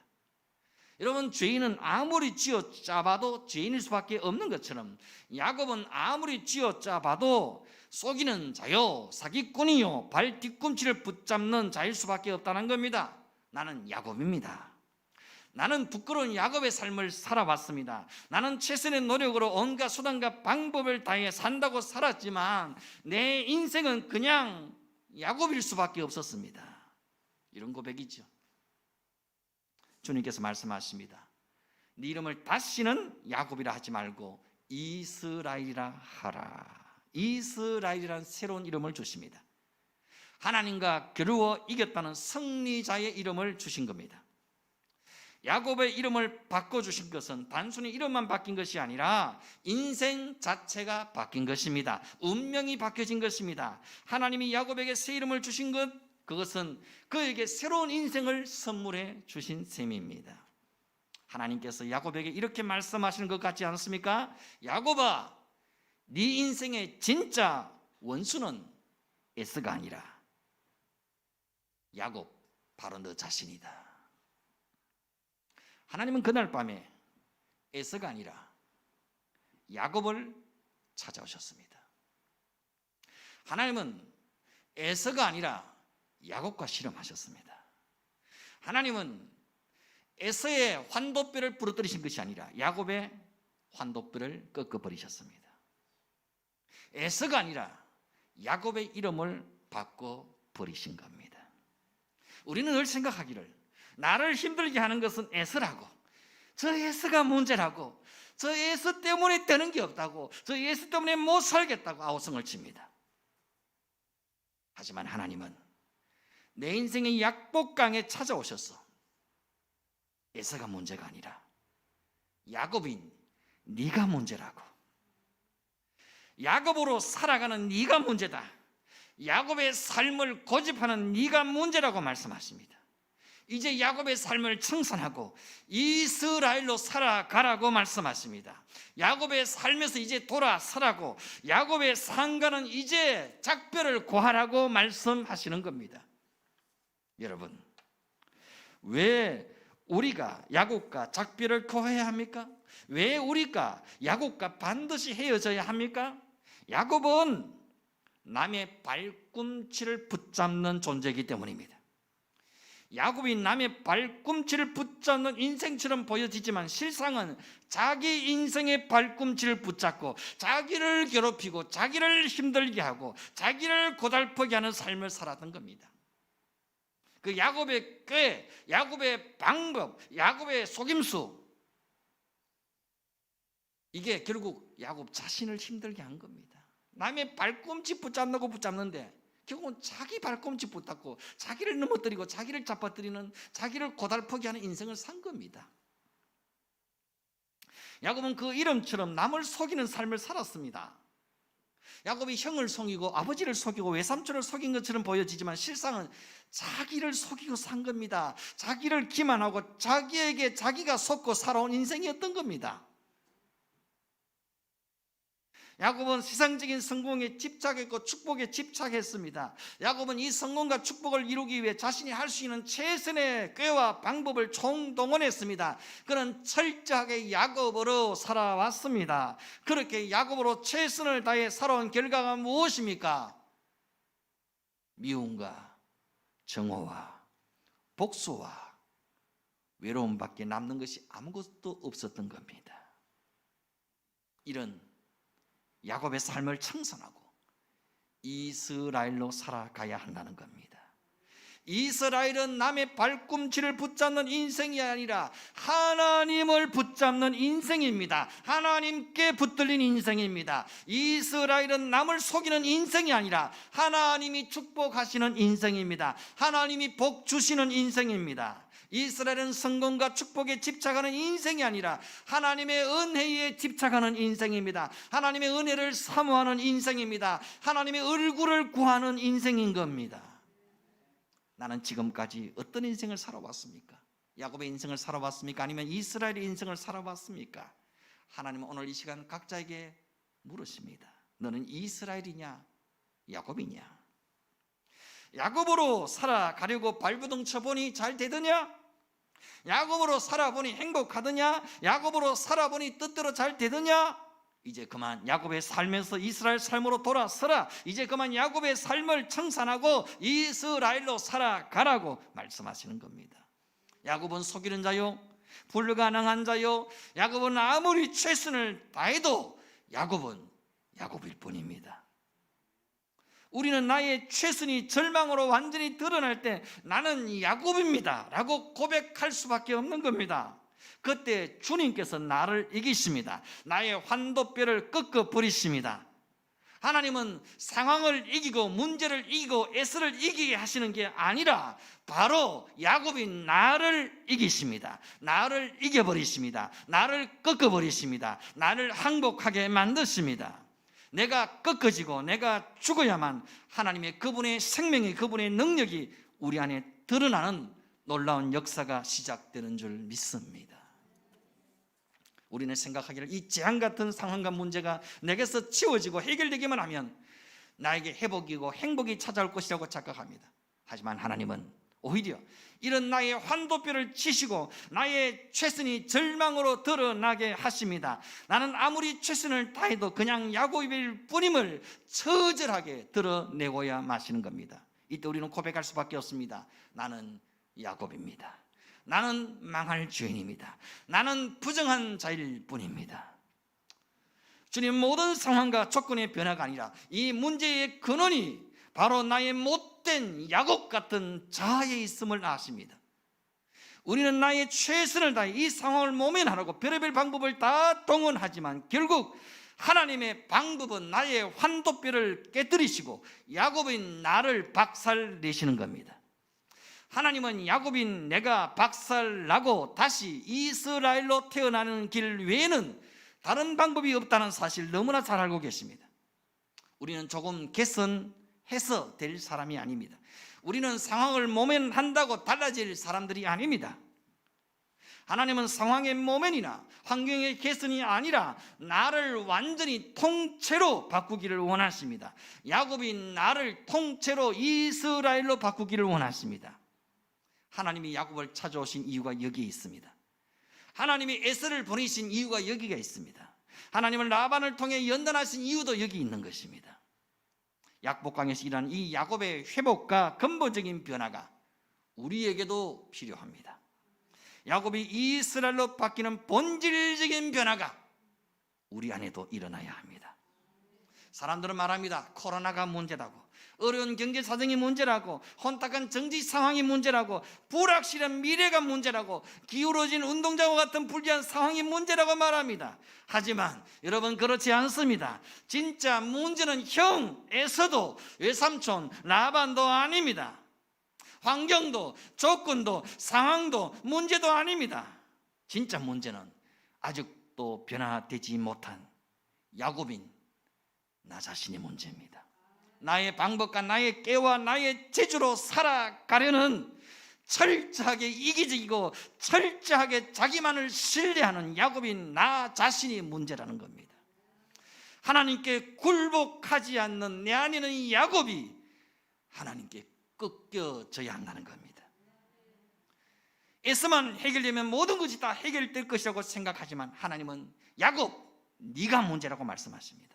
여러분, 죄인은 아무리 쥐어짜 봐도 죄인일 수밖에 없는 것처럼 야곱은 아무리 쥐어짜 봐도 속이는 자요, 사기꾼이요, 발 뒤꿈치를 붙잡는 자일 수밖에 없다는 겁니다. 나는 야곱입니다. 나는 부끄러운 야곱의 삶을 살아봤습니다. 나는 최선의 노력으로 온갖 수단과 방법을 다해 산다고 살았지만 내 인생은 그냥 야곱일 수밖에 없었습니다. 이런 고백이죠. 주님께서 말씀하십니다. 네 이름을 다시는 야곱이라 하지 말고 이스라엘이라 하라. 이스라엘이라는 새로운 이름을 주십니다. 하나님과 겨루어 이겼다는 승리자의 이름을 주신 겁니다. 야곱의 이름을 바꿔주신 것은 단순히 이름만 바뀐 것이 아니라 인생 자체가 바뀐 것입니다. 운명이 바뀌어진 것입니다. 하나님이 야곱에게 새 이름을 주신 것, 그것은 그에게 새로운 인생을 선물해 주신 셈입니다. 하나님께서 야곱에게 이렇게 말씀하시는 것 같지 않습니까? 야곱아, 네 인생의 진짜 원수는 에서가 아니라 야곱, 바로 너 자신이다. 하나님은 그날 밤에 에서가 아니라 야곱을 찾아오셨습니다. 하나님은 에서가 아니라 야곱과 실험하셨습니다. 하나님은 에서의 환도뼈를 부러뜨리신 것이 아니라 야곱의 환도뼈를 꺾어버리셨습니다. 에서가 아니라 야곱의 이름을 바꿔버리신 겁니다. 우리는 늘 생각하기를 나를 힘들게 하는 것은 에서라고, 저 에서가 문제라고, 저 에서 때문에 되는 게 없다고, 저 에서 때문에 못 살겠다고 아우성을 칩니다. 하지만 하나님은 내 인생의 약복강에 찾아오셔서 에서가 문제가 아니라 야곱인 네가 문제라고, 야곱으로 살아가는 네가 문제다, 야곱의 삶을 고집하는 네가 문제라고 말씀하십니다. 이제 야곱의 삶을 청산하고 이스라엘로 살아가라고 말씀하십니다. 야곱의 삶에서 이제 돌아서라고, 야곱의 상가는 이제 작별을 고하라고 말씀하시는 겁니다. 여러분, 왜 우리가 야곱과 작별을 고해야 합니까? 왜 우리가 야곱과 반드시 헤어져야 합니까? 야곱은 남의 발꿈치를 붙잡는 존재이기 때문입니다. 야곱이 남의 발꿈치를 붙잡는 인생처럼 보여지지만 실상은 자기 인생의 발꿈치를 붙잡고 자기를 괴롭히고 자기를 힘들게 하고 자기를 고달프게 하는 삶을 살았던 겁니다. 그 야곱의 꾀, 야곱의 방법, 야곱의 속임수, 이게 결국 야곱 자신을 힘들게 한 겁니다. 남의 발꿈치 붙잡는다고 붙잡는데 결국은 자기 발꿈치 붙잡고 자기를 넘어뜨리고 자기를 잡아뜨리는, 자기를 고달프게 하는 인생을 산 겁니다. 야곱은 그 이름처럼 남을 속이는 삶을 살았습니다. 야곱이 형을 속이고 아버지를 속이고 외삼촌을 속인 것처럼 보여지지만 실상은 자기를 속이고 산 겁니다. 자기를 기만하고 자기에게 자기가 속고 살아온 인생이었던 겁니다. 야곱은 세상적인 성공에 집착했고 축복에 집착했습니다. 야곱은 이 성공과 축복을 이루기 위해 자신이 할 수 있는 최선의 꾀와 방법을 총동원했습니다. 그는 철저하게 야곱으로 살아왔습니다. 그렇게 야곱으로 최선을 다해 살아온 결과가 무엇입니까? 미움과 정오와 복수와 외로움밖에 남는 것이 아무것도 없었던 겁니다. 이런 야곱의 삶을 청산하고 이스라엘로 살아가야 한다는 겁니다. 이스라엘은 남의 발꿈치를 붙잡는 인생이 아니라 하나님을 붙잡는 인생입니다. 하나님께 붙들린 인생입니다. 이스라엘은 남을 속이는 인생이 아니라 하나님이 축복하시는 인생입니다. 하나님이 복 주시는 인생입니다. 이스라엘은 성공과 축복에 집착하는 인생이 아니라 하나님의 은혜에 집착하는 인생입니다. 하나님의 은혜를 사모하는 인생입니다. 하나님의 얼굴을 구하는 인생인 겁니다. 나는 지금까지 어떤 인생을 살아왔습니까? 야곱의 인생을 살아왔습니까? 아니면 이스라엘의 인생을 살아왔습니까? 하나님은 오늘 이 시간 각자에게 물으십니다. 너는 이스라엘이냐 야곱이냐? 야곱으로 살아가려고 발버둥 쳐보니 잘 되더냐? 야곱으로 살아보니 행복하더냐? 야곱으로 살아보니 뜻대로 잘 되더냐? 이제 그만 야곱의 삶에서 이스라엘 삶으로 돌아서라. 이제 그만 야곱의 삶을 청산하고 이스라엘로 살아가라고 말씀하시는 겁니다. 야곱은 속이는 자요, 불가능한 자요, 야곱은 아무리 최선을 다해도 야곱은 야곱일 뿐입니다. 우리는 나의 최선이 절망으로 완전히 드러날 때 나는 야곱입니다 라고 고백할 수밖에 없는 겁니다. 그때 주님께서 나를 이기십니다. 나의 환도뼈를 꺾어 버리십니다. 하나님은 상황을 이기고 문제를 이기고 에스를 이기게 하시는 게 아니라 바로 야곱이 나를 이기십니다. 나를 이겨버리십니다. 나를 꺾어버리십니다. 나를 항복하게 만드십니다. 내가 꺾어지고 내가 죽어야만 하나님의 그분의 생명이, 그분의 능력이 우리 안에 드러나는 놀라운 역사가 시작되는 줄 믿습니다. 우리는 생각하기를 이 재앙 같은 상황과 문제가 내게서 치워지고 해결되기만 하면 나에게 회복이고 행복이 찾아올 것이라고 착각합니다. 하지만 하나님은 오히려 이런 나의 환도뼈를 치시고 나의 최선이 절망으로 드러나게 하십니다. 나는 아무리 최선을 다해도 그냥 야곱일 뿐임을 처절하게 드러내고야 마시는 겁니다. 이때 우리는 고백할 수밖에 없습니다. 나는 야곱입니다. 나는 망할 죄인입니다. 나는 부정한 자일 뿐입니다. 주님, 모든 상황과 조건의 변화가 아니라 이 문제의 근원이 바로 나의 못된 야곱 같은 자아에 있음을 아십니다. 우리는 나의 최선을 다해 이 상황을 모면하라고 별의별 방법을 다 동원하지만 결국 하나님의 방법은 나의 환도뼈를 깨뜨리시고 야곱인 나를 박살내시는 겁니다. 하나님은 야곱인 내가 박살나고 다시 이스라엘로 태어나는 길 외에는 다른 방법이 없다는 사실 너무나 잘 알고 계십니다. 우리는 조금 개선해서 될 사람이 아닙니다. 우리는 상황을 모면한다고 달라질 사람들이 아닙니다. 하나님은 상황의 모면이나 환경의 개선이 아니라 나를 완전히 통째로 바꾸기를 원하십니다. 야곱인 나를 통째로 이스라엘로 바꾸기를 원하십니다. 하나님이 야곱을 찾아오신 이유가 여기에 있습니다. 하나님이 에서를 보내신 이유가 여기가 있습니다. 하나님은 라반을 통해 연단하신 이유도 여기 있는 것입니다. 약복강에서 일하는 이 야곱의 회복과 근본적인 변화가 우리에게도 필요합니다. 야곱이 이스라엘로 바뀌는 본질적인 변화가 우리 안에도 일어나야 합니다. 사람들은 말합니다. 코로나가 문제라고, 어려운 경제 사정이 문제라고, 혼탁한 정치 상황이 문제라고, 불확실한 미래가 문제라고, 기울어진 운동장과 같은 불리한 상황이 문제라고 말합니다. 하지만 여러분, 그렇지 않습니다. 진짜 문제는 형에서도 외삼촌 라반도 아닙니다. 환경도 조건도 상황도 문제도 아닙니다. 진짜 문제는 아직도 변화되지 못한 야곱인 나 자신의 문제입니다. 나의 방법과 나의 깨와 나의 재주로 살아가려는 철저하게 이기적이고 철저하게 자기만을 신뢰하는 야곱인 나 자신이 문제라는 겁니다. 하나님께 굴복하지 않는 내 안에 있는 이 야곱이 하나님께 꺾여져야 한다는 겁니다. 에서만 해결되면 모든 것이 다 해결될 것이라고 생각하지만 하나님은 야곱, 네가 문제라고 말씀하십니다.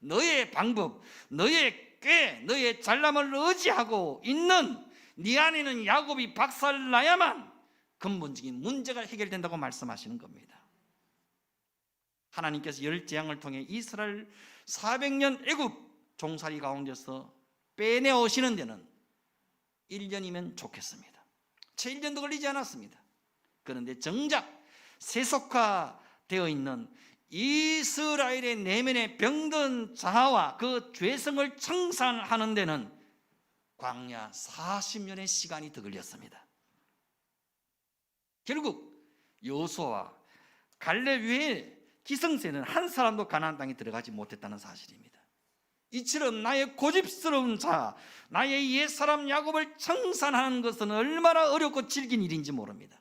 너의 방법, 너의 꾀, 너의 잘남을 의지하고 있는 네 안에는 야곱이 박살나야만 근본적인 문제가 해결된다고 말씀하시는 겁니다. 하나님께서 열 재앙을 통해 이스라엘 400년 애굽 종살이 가운데서 빼내오시는 데는 1년이면 좋겠습니다. 채 1년도 걸리지 않았습니다. 그런데 정작 세속화되어 있는 이스라엘의 내면의 병든 자아와 그 죄성을 청산하는 데는 광야 40년의 시간이 더 걸렸습니다. 결국 여호수아와 갈렙 외에 기성세는 한 사람도 가나안 땅에 들어가지 못했다는 사실입니다. 이처럼 나의 고집스러운 자, 나의 옛사람 야곱을 청산하는 것은 얼마나 어렵고 질긴 일인지 모릅니다.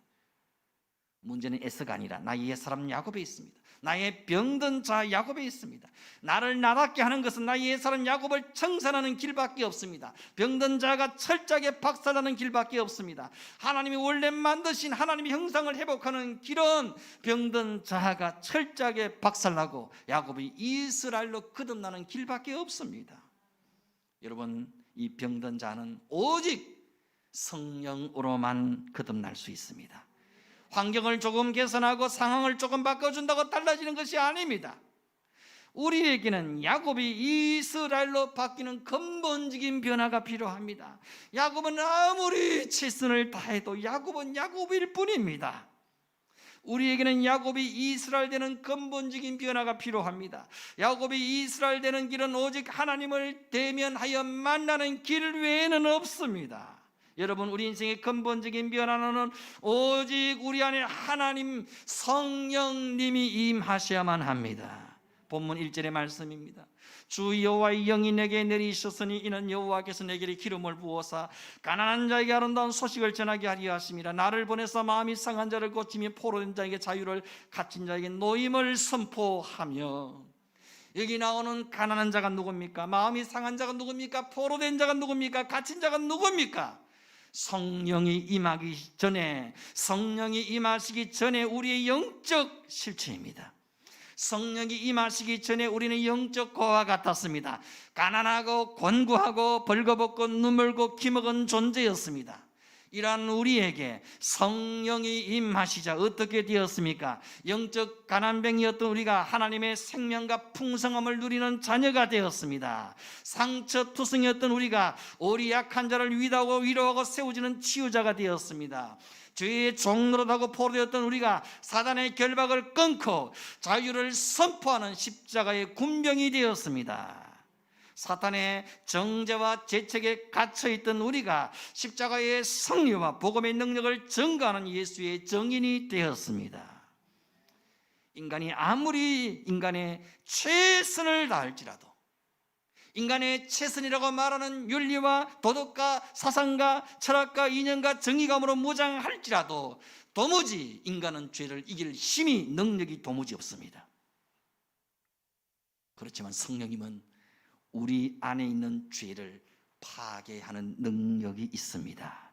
문제는 에서가 아니라 나의 옛사람 야곱에 있습니다. 나의 병든 자 야곱에 있습니다. 나를 나답게 하는 것은 나의 옛사람 야곱을 청산하는 길밖에 없습니다. 병든 자가 철저하게 박살나는 길밖에 없습니다. 하나님이 원래 만드신 하나님의 형상을 회복하는 길은 병든 자가 철저하게 박살나고 야곱이 이스라엘로 거듭나는 길밖에 없습니다. 여러분, 이 병든 자는 오직 성령으로만 거듭날 수 있습니다. 환경을 조금 개선하고 상황을 조금 바꿔준다고 달라지는 것이 아닙니다. 우리에게는 야곱이 이스라엘로 바뀌는 근본적인 변화가 필요합니다. 야곱은 아무리 최선을 다해도 야곱은 야곱일 뿐입니다. 우리에게는 야곱이 이스라엘 되는 근본적인 변화가 필요합니다. 야곱이 이스라엘 되는 길은 오직 하나님을 대면하여 만나는 길 외에는 없습니다. 여러분, 우리 인생의 근본적인 변화는 오직 우리 안에 하나님 성령님이 임하셔야만 합니다. 본문 1절의 말씀입니다. 주 여호와의 영이 내게 내리셨으니 이는 여호와께서 내게 기름을 부어사 가난한 자에게 아름다운 소식을 전하게 하려 하심이라. 나를 보내서 마음이 상한 자를 고치며 포로된 자에게 자유를, 갇힌 자에게 노임을 선포하며. 여기 나오는 가난한 자가 누굽니까? 마음이 상한 자가 누굽니까? 포로된 자가 누굽니까? 갇힌 자가 누굽니까? 성령이 임하기 전에, 성령이 임하시기 전에 우리의 영적 실체입니다. 성령이 임하시기 전에 우리는 영적 고와 같았습니다. 가난하고 곤고하고 벌거벗고 눈멀고 기먹은 존재였습니다. 이러한 우리에게 성령이 임하시자 어떻게 되었습니까? 영적 가난뱅이였던 우리가 하나님의 생명과 풍성함을 누리는 자녀가 되었습니다. 상처투성이었던 우리가 우리 약한 자를 위로하고 세워주는 치유자가 되었습니다. 죄의 종노릇하고 포로되었던 우리가 사단의 결박을 끊고 자유를 선포하는 십자가의 군병이 되었습니다. 사탄의 정죄와 재책에 갇혀있던 우리가 십자가의 승리와 복음의 능력을 증거하는 예수의 증인이 되었습니다. 인간이 아무리 인간의 최선을 다할지라도, 인간의 최선이라고 말하는 윤리와 도덕과 사상과 철학과 이념과 정의감으로 무장할지라도 도무지 인간은 죄를 이길 힘이, 능력이 도무지 없습니다. 그렇지만 성령님은 우리 안에 있는 죄를 파괴하는 능력이 있습니다.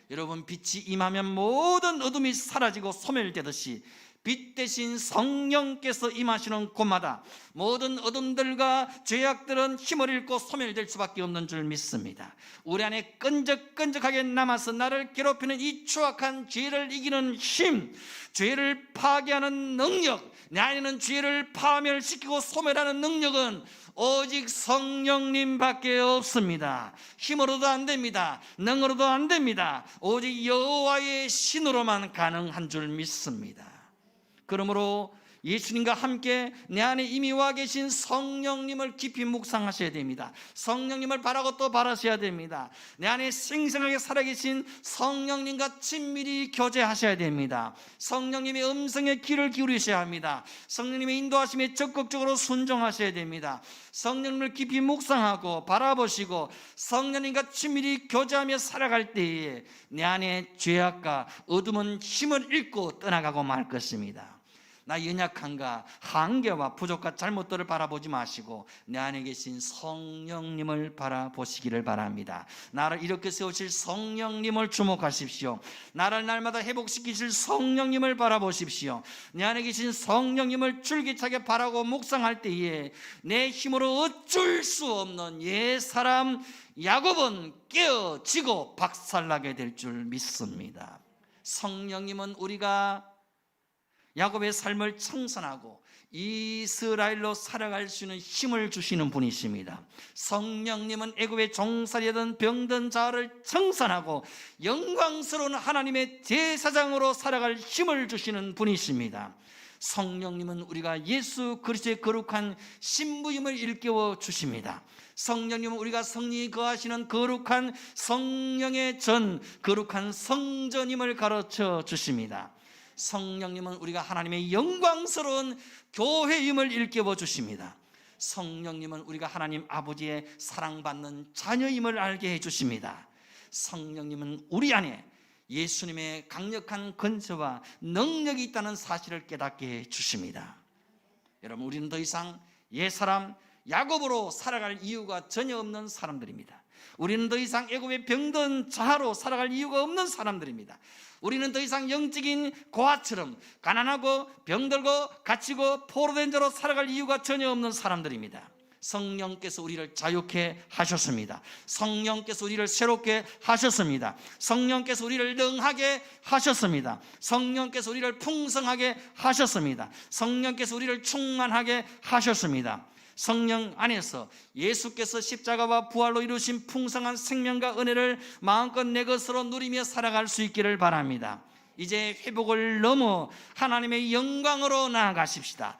여러분, 빛이 임하면 모든 어둠이 사라지고 소멸되듯이 빛 대신 성령께서 임하시는 곳마다 모든 어둠들과 죄악들은 힘을 잃고 소멸될 수밖에 없는 줄 믿습니다. 우리 안에 끈적끈적하게 남아서 나를 괴롭히는 이 추악한 죄를 이기는 힘, 죄를 파괴하는 능력, 내 안에는 죄를 파멸시키고 소멸하는 능력은 오직 성령님밖에 없습니다. 힘으로도 안 됩니다. 능으로도 안 됩니다. 오직 여호와의 신으로만 가능한 줄 믿습니다. 그러므로 예수님과 함께 내 안에 이미 와 계신 성령님을 깊이 묵상하셔야 됩니다. 성령님을 바라고 또 바라셔야 됩니다. 내 안에 생생하게 살아계신 성령님과 친밀히 교제하셔야 됩니다. 성령님의 음성에 귀를 기울이셔야 합니다. 성령님의 인도하심에 적극적으로 순종하셔야 됩니다. 성령님을 깊이 묵상하고 바라보시고 성령님과 친밀히 교제하며 살아갈 때에 내 안에 죄악과 어둠은 힘을 잃고 떠나가고 말 것입니다. 나 연약한가, 한계와 부족과 잘못들을 바라보지 마시고 내 안에 계신 성령님을 바라보시기를 바랍니다. 나를 이렇게 세우실 성령님을 주목하십시오. 나를 날마다 회복시키실 성령님을 바라보십시오. 내 안에 계신 성령님을 줄기차게 바라고 묵상할 때에 내 힘으로 어쩔 수 없는 옛사람 야곱은 깨어지고 박살나게 될 줄 믿습니다. 성령님은 우리가 야곱의 삶을 청산하고 이스라엘로 살아갈 수 있는 힘을 주시는 분이십니다. 성령님은 애굽의 종살이던 병든 자를 청산하고 영광스러운 하나님의 제사장으로 살아갈 힘을 주시는 분이십니다. 성령님은 우리가 예수 그리스도의 거룩한 신부임을 일깨워 주십니다. 성령님은 우리가 성령이 거하시는 거룩한 성령의 전, 거룩한 성전임을 가르쳐 주십니다. 성령님은 우리가 하나님의 영광스러운 교회임을 일깨워 주십니다. 성령님은 우리가 하나님 아버지의 사랑받는 자녀임을 알게 해 주십니다. 성령님은 우리 안에 예수님의 강력한 권세와 능력이 있다는 사실을 깨닫게 해 주십니다. 여러분, 우리는 더 이상 옛사람 야곱으로 살아갈 이유가 전혀 없는 사람들입니다. 우리는 더 이상 애굽의 병든 자로 살아갈 이유가 없는 사람들입니다. 우리는 더 이상 영적인 고아처럼 가난하고 병들고 갇히고 포로된 자로 살아갈 이유가 전혀 없는 사람들입니다. 성령께서 우리를 자유케 하셨습니다. 성령께서 우리를 새롭게 하셨습니다. 성령께서 우리를 능하게 하셨습니다. 성령께서 우리를 풍성하게 하셨습니다. 성령께서 우리를 충만하게 하셨습니다. 성령 안에서 예수께서 십자가와 부활로 이루신 풍성한 생명과 은혜를 마음껏 내 것으로 누리며 살아갈 수 있기를 바랍니다. 이제 회복을 넘어 하나님의 영광으로 나아가십시다.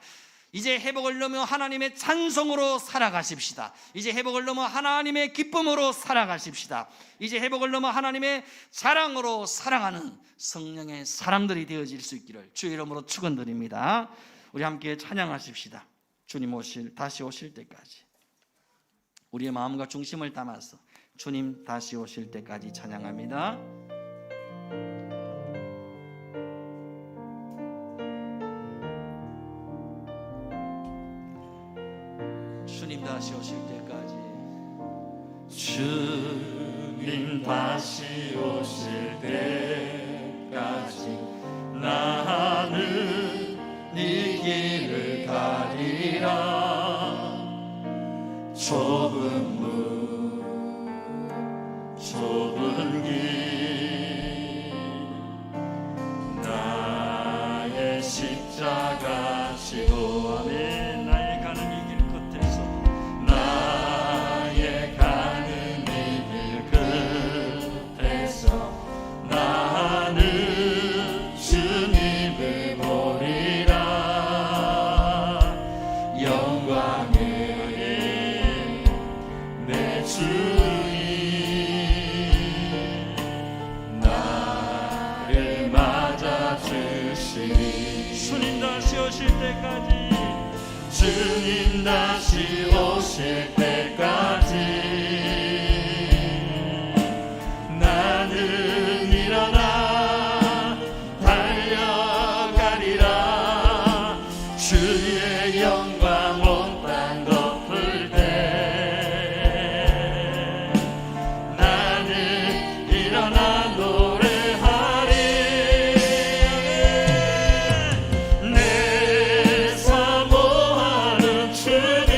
이제 회복을 넘어 하나님의 찬송으로 살아가십시다. 이제 회복을 넘어 하나님의 기쁨으로 살아가십시다. 이제 회복을 넘어 하나님의 자랑으로 살아가는 성령의 사람들이 되어질 수 있기를 주의 이름으로 축원드립니다. 우리 함께 찬양하십시다. 주님 다시 오실 때까지 우리의 마음과 중심을 담아서 주님 다시 오실 때까지 찬양합니다. 주님 다시 오실 때까지 주님 다시 오실 때까지 나는 네 길을 가리라. 좁은 문 좁은 길 나의 십자가 지고 아멘. 나의 가는 이 길 끝에서 나의 가는 이 길 끝에서 나는 주님을 보리라. 영광의 내 주님 나를 맞아 주시니. 주님 다시 오실 때까지 주님 다시 오실 때까지 나는 일어나 달려가리라. 주의 영광 온 땅 덮을 때 나는 일어나 노래하리. 내 사모하는 주님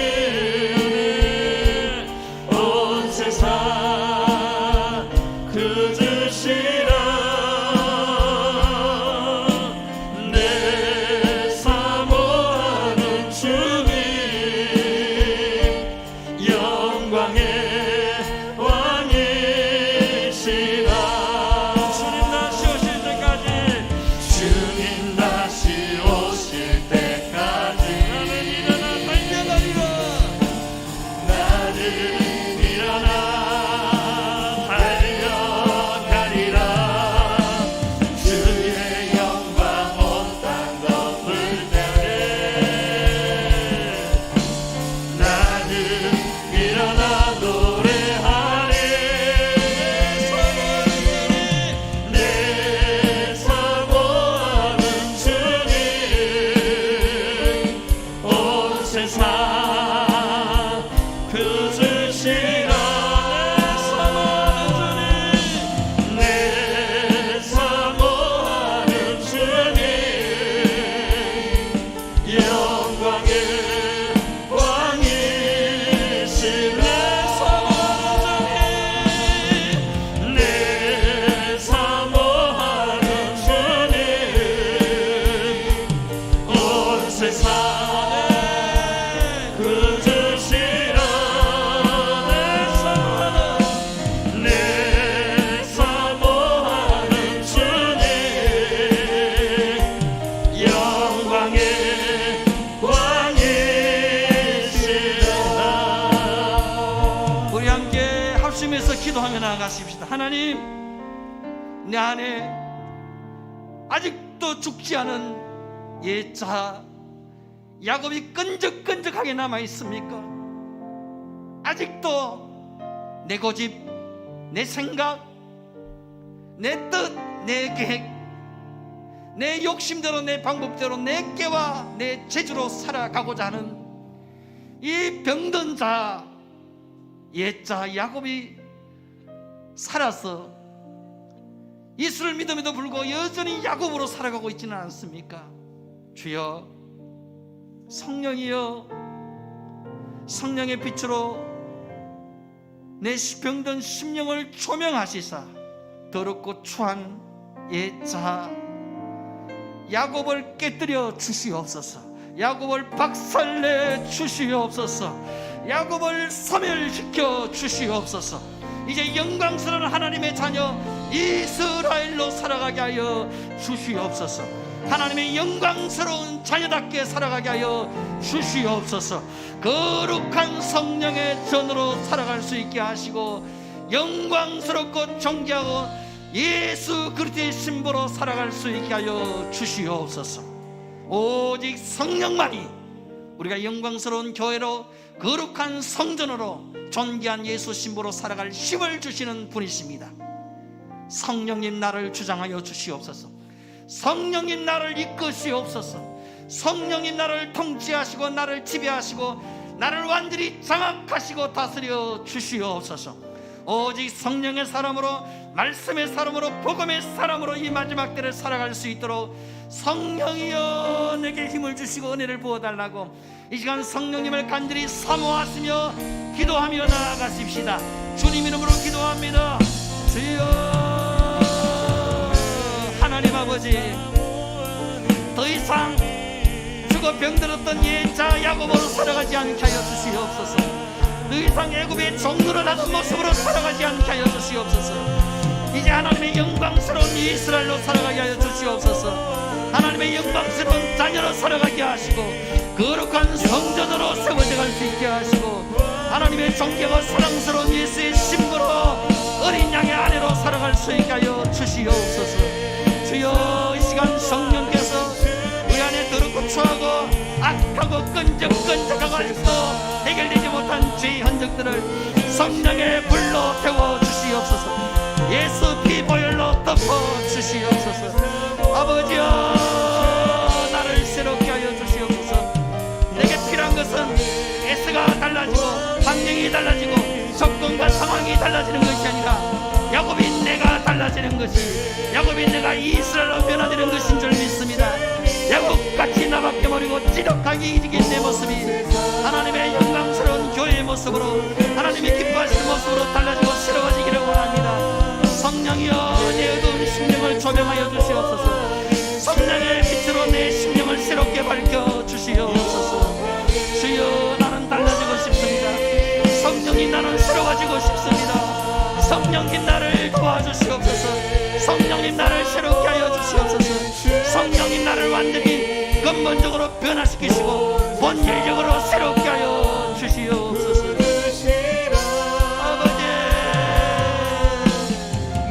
기도하며 나아가십시다. 하나님, 내 안에 아직도 죽지 않은 옛자 야곱이 끈적끈적하게 남아 있습니까? 아직도 내 고집, 내 생각, 내 뜻, 내 계획, 내 욕심대로, 내 방법대로, 내 깨와 내 재주로 살아가고자 하는 이 병든 자, 옛자 야곱이 살아서 이스라엘 믿음에도 불구하고 여전히 야곱으로 살아가고 있지는 않습니까? 주여, 성령이여, 성령의 빛으로 내 병든 심령을 조명하시사 더럽고 추한 옛자 야곱을 깨뜨려 주시옵소서. 야곱을 박살내 주시옵소서. 야곱을 소멸시켜 주시옵소서. 이제 영광스러운 하나님의 자녀 이스라엘로 살아가게 하여 주시옵소서. 하나님의 영광스러운 자녀답게 살아가게 하여 주시옵소서. 거룩한 성령의 전으로 살아갈 수 있게 하시고 영광스럽고 존귀하고 예수 그리스도의 신부로 살아갈 수 있게 하여 주시옵소서. 오직 성령만이 우리가 영광스러운 교회로 거룩한 성전으로 존귀한 예수 신부로 살아갈 힘을 주시는 분이십니다. 성령님, 나를 주장하여 주시옵소서. 성령님, 나를 이끄시옵소서. 성령님, 나를 통치하시고 나를 지배하시고 나를 완전히 장악하시고 다스려 주시옵소서. 오직 성령의 사람으로, 말씀의 사람으로, 복음의 사람으로 이 마지막 때를 살아갈 수 있도록 성령이여 내게 힘을 주시고 은혜를 부어달라고 이 시간 성령님을 간절히 사모하시며 기도하며 나아가십시다. 주님 이름으로 기도합니다. 주여, 하나님 아버지, 더 이상 죽어 병들었던 옛자 야곱으로 살아가지 않게 하여 주시옵소서. 더 이상 애굽의 종로를 하던 모습으로 살아가지 않게 하여 주시옵소서. 이제 하나님의 영광스러운 이스라엘로 살아가게 하여 주시옵소서. 하나님의 영광스러운 자녀로 살아가게 하시고 거룩한 성전으로 세워져 갈 수 있게 하시고 하나님의 존귀하고 사랑스러운 예수의 신부로 어린 양의 아내로 살아갈 수 있게 하여 주시옵소서. 주여, 이 시간 성령께서 우리 안에 더럽고 추하고 악하고 끈적끈적하고 아직도 해결되지 못한 죄의 흔적들을 성령의 불로 태워주시옵소서. 예수 피 보혈로 덮어주시옵소서. 아버지여, 나를 새롭게 하여 주시옵소서. 내게 필요한 것은 S가 달라지고 환경이 달라지고 조건과 상황이 달라지는 것이 아니라 야곱이 내가 달라지는 것이, 야곱이 내가 이스라엘로 변화되는 것인 줄 믿습니다. 야곱같이 나밖에 버리고 지독하게 이기는 내 모습이 하나님의 영광스러운 교회의 모습으로, 하나님이 기뻐하시는 모습으로 달라지고 새로워지기를 원합니다. 성령이여, 내 어두운 심령을 조명하여 주시옵소서. 성령의 빛으로 내 심령을 새롭게 밝혀 주시옵소서. 주여, 나는 달라지고 싶습니다. 성령님, 나는 새로워지고 싶습니다. 성령님, 나를 도와주시옵소서. 성령님, 나를 새롭게 하여 주시옵소서. 성령님, 나를 완전히 근본적으로 변화시키시고 본질적으로 새롭게 하여 주시옵소서. 아버지,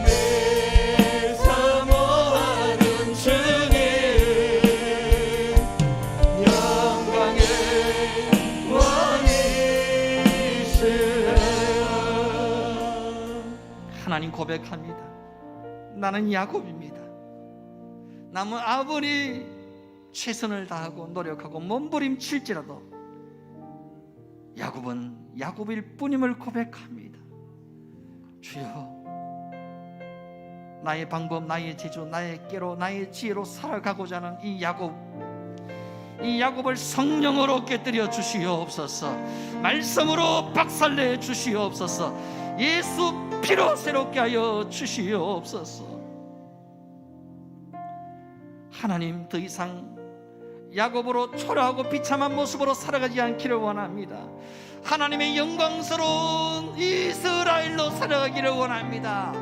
내 사모하는 주님, 영광의 왕이시라. 하나님, 고백합니다. 나는 야곱입니다. 남은 아무리 최선을 다하고 노력하고 몸부림칠지라도 야곱은 야곱일 뿐임을 고백합니다. 주여, 나의 방법, 나의 재주, 나의 깨로, 나의 지혜로 살아가고자 하는 이 야곱을 성령으로 깨뜨려 주시옵소서. 말씀으로 박살내 주시옵소서. 예수 피로 새롭게 하여 주시옵소서. 하나님, 더 이상 야곱으로 초라하고 비참한 모습으로 살아가지 않기를 원합니다. 하나님의 영광스러운 이스라엘로 살아가기를 원합니다.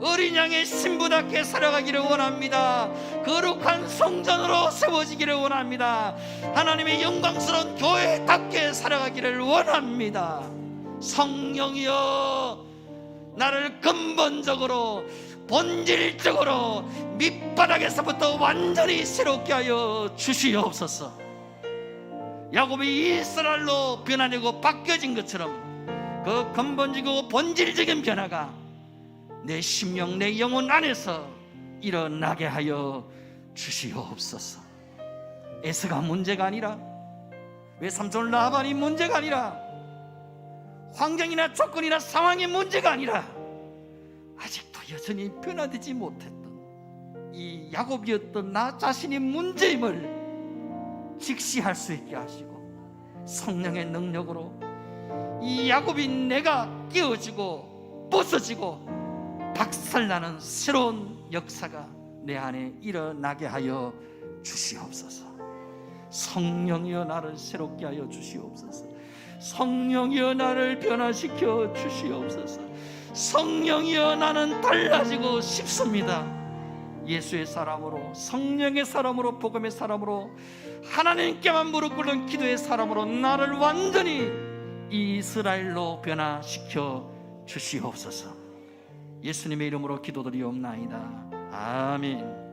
어린 양의 신부답게 살아가기를 원합니다. 거룩한 성전으로 세워지기를 원합니다. 하나님의 영광스러운 교회답게 살아가기를 원합니다. 성령이여, 나를 근본적으로 본질적으로 밑바닥에서부터 완전히 새롭게 하여 주시옵소서. 야곱이 이스라엘로 변화되고 바뀌어진 것처럼 그 근본적이고 본질적인 변화가 내 심령 내 영혼 안에서 일어나게 하여 주시옵소서. 에서가 문제가 아니라, 외삼촌 라반이 문제가 아니라, 환경이나 조건이나 상황이 문제가 아니라, 아직도 여전히 변화되지 못했던 이 야곱이었던 나 자신이 문제임을 직시할 수 있게 하시고, 성령의 능력으로 이 야곱이 내가 깨어지고 벗어지고 박살나는 새로운 역사가 내 안에 일어나게 하여 주시옵소서. 성령이여 나를 새롭게 하여 주시옵소서. 성령이여 나를 변화시켜 주시옵소서. 성령이여 나는 달라지고 싶습니다. 예수의 사람으로, 성령의 사람으로, 복음의 사람으로, 하나님께만 무릎 꿇는 기도의 사람으로 나를 완전히 이스라엘로 변화시켜 주시옵소서. 예수님의 이름으로 기도드리옵나이다. 아멘.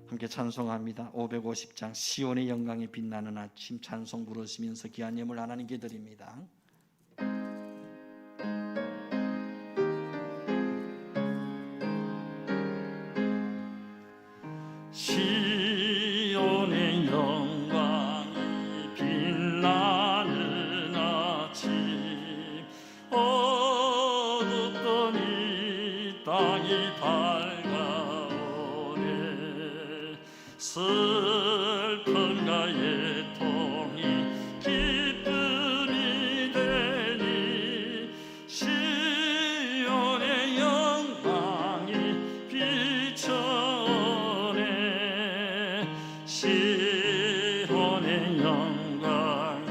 함께 찬송합니다. 550장 시온의 영광이 빛나는 아침 찬송 부르시면서 귀한 예물 하나님께 드립니다. 시온의 영광이 빛나는 아침, 어둡던 이 땅이 밝아오네. 슬픔과 애통이 기쁨이 되니 시온의 영광이 비춰오네. 시온의 영광이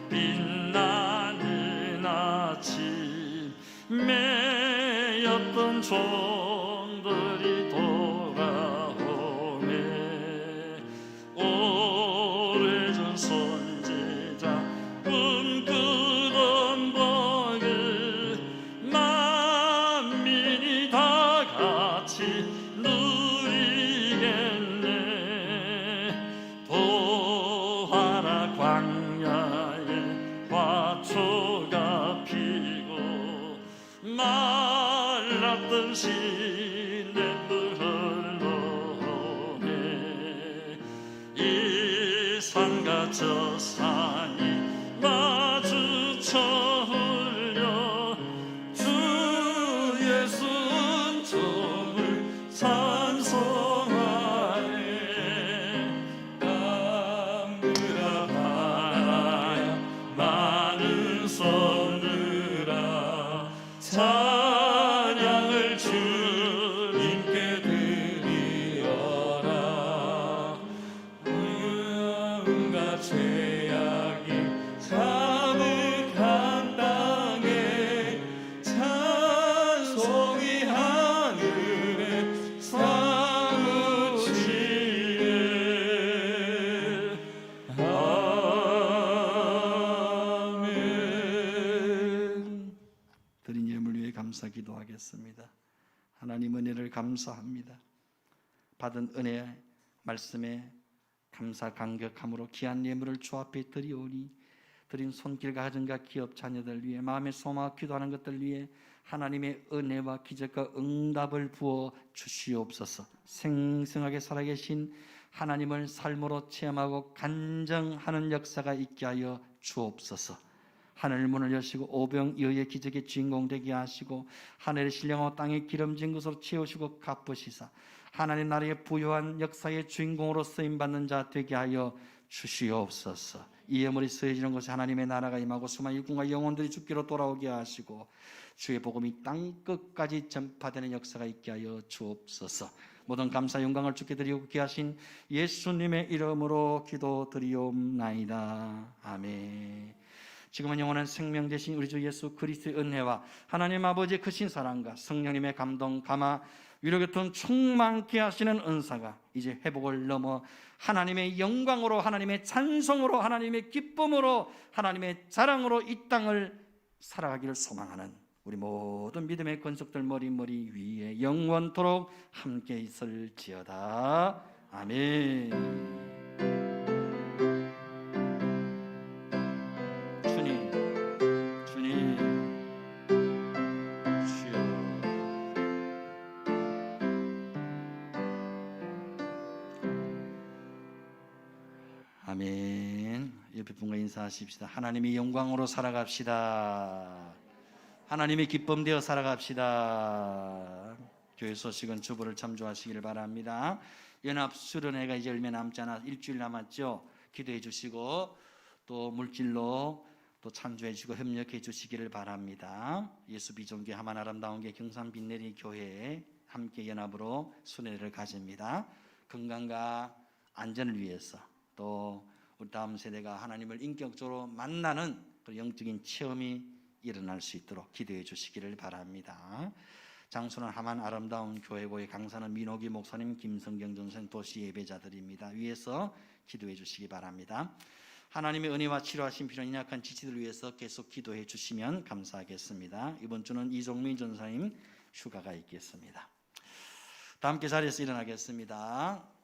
빛나는 아침, 매였던 종들이 돌아오네. 오래전 선지자 꿈꾸던 복을 만민이 다 같이 누리겠네. 보아라 광야에 화초가 피고 말랐던 시냇물 흘러오네. 이 산과 저 산이 마주쳐 흘려 주 예수 은총을 찬송하네. 담그라 바라야 많은 섬들아, 찬양을 주님께 드리어라. 온갖 죄악이 가득한 땅에 찬송이 하늘에 사무치네. 아멘. 드린 예물 위해 감사 기도하겠습니다. 하나님 은혜를 감사합니다. 받은 은혜 말씀에 감사 감격함으로 귀한 예물을 주 앞에 드리오니, 드린 손길 가정과 기업 자녀들 위해 마음의 소망 기도하는 것들 위해 하나님의 은혜와 기적과 응답을 부어 주시옵소서. 생생하게 살아계신 하나님을 삶으로 체험하고 간증하는 역사가 있게 하여 주옵소서. 하늘 문을 여시고 오병이어의 기적의 주인공 되게 하시고, 하늘의 신령하고 땅의 기름진 것으로 채우시고 갚으시사 하나님 나라의 부유한 역사의 주인공으로 쓰임받는 자 되게 하여 주시옵소서. 이 예물이 쓰여지는 곳에 하나님의 나라가 임하고 수많은 일꾼과 영혼들이 주께로 돌아오게 하시고 주의 복음이 땅끝까지 전파되는 역사가 있게 하여 주옵소서. 모든 감사 영광을 주께 드리고 귀하신 예수님의 이름으로 기도드리옵나이다. 아멘. 지금은 영원한 생명 되신 우리 주 예수 그리스도의 은혜와 하나님 아버지의 크신 사랑과 성령님의 감동 감화 위로 교통 충만케 하시는 은사가 이제 회복을 넘어 하나님의 영광으로, 하나님의 찬송으로, 하나님의 기쁨으로, 하나님의 자랑으로 이 땅을 살아가기를 소망하는 우리 모든 믿음의 권속들 머리 위에 영원토록 함께 있을지어다. 아멘. 주님, 주님, 주여. 아멘. 옆에 분과 인사하십시다. 하나님의 영광으로 살아갑시다. 하나님의 기쁨 되어 살아갑시다. 교회 소식은 주보를 참조하시기를 바랍니다. 연합 수련회가 이제 얼마 남지 않아 일주일 남았죠. 기도해 주시고 또 물질로 또 참조해 주시고 협력해 주시기를 바랍니다. 예수 비전교회 하만 아름다운 게 경산 빛내리 교회에 함께 연합으로 수련회를 가집니다. 건강과 안전을 위해서 또 우리 다음 세대가 하나님을 인격적으로 만나는 그 영적인 체험이 일어날 수 있도록 기도해 주시기를 바랍니다. 장소는 하만 아름다운 교회고의 강사는 민호기 목사님, 김성경 전생 도시 예배자들입니다. 위에서 기도해 주시기 바랍니다. 하나님의 은혜와 치료하신 필요한 연약한 지치들을 위해서 계속 기도해 주시면 감사하겠습니다. 이번 주는 이종민 전사님 휴가가 있겠습니다. 다 함께 자리에서 일어나겠습니다.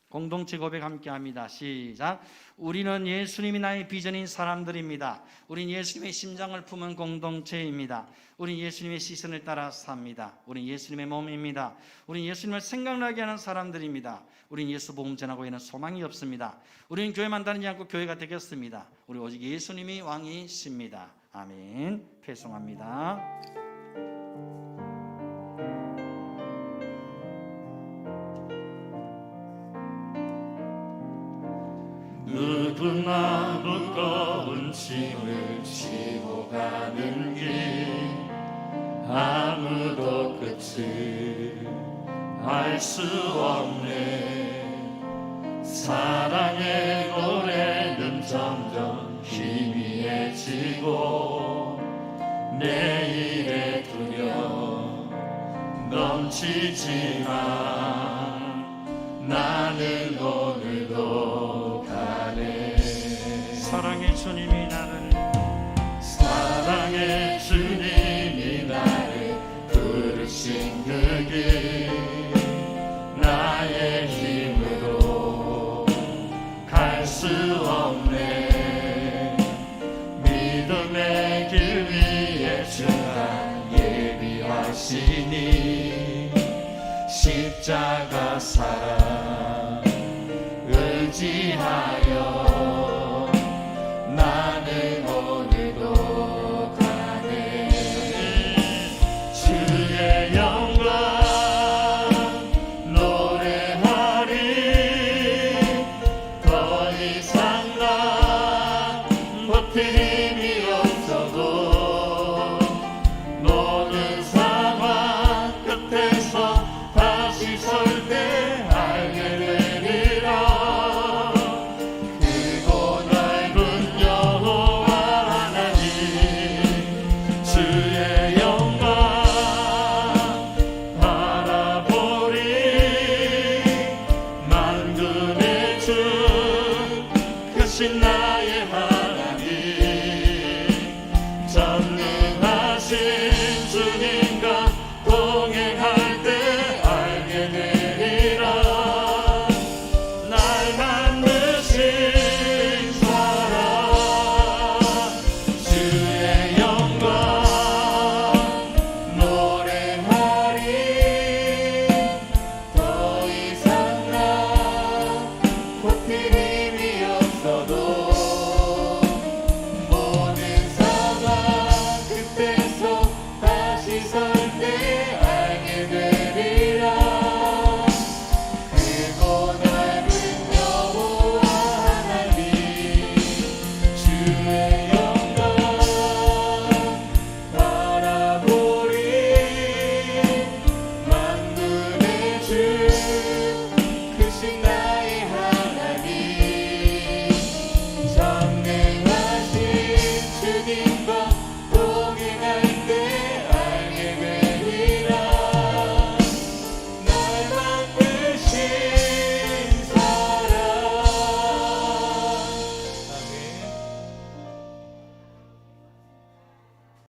공동체 고백 함께 합니다. 시작. 우리는 예수님이 나의 비전인 사람들입니다. 우린 예수님의 심장을 품은 공동체입니다. 우린 예수님의 시선을 따라 삽니다. 우린 예수님의 몸입니다. 우린 예수님을 생각나게 하는 사람들입니다. 우린 예수 복음 전하고 에는 소망이 없습니다. 우리는 교회만 다니지 않고 교회가 되겠습니다. 우리 오직 예수님이 왕이십니다. 아멘. 배송합니다. 누구나 무거운 짐을 지고 가는 길 아무도 끝을 알 수 없네. 사랑의 노래는 점점 희미해지고 내일의 두려움 넘치지만 나는 오늘도 가네. 사랑의 주님이 나를 사랑의 주님이 나를 부르신 그 길 나의 힘으로 갈 수 없네. 믿음의 길 위에 주가 예비하시니 십자가 사랑 의지하여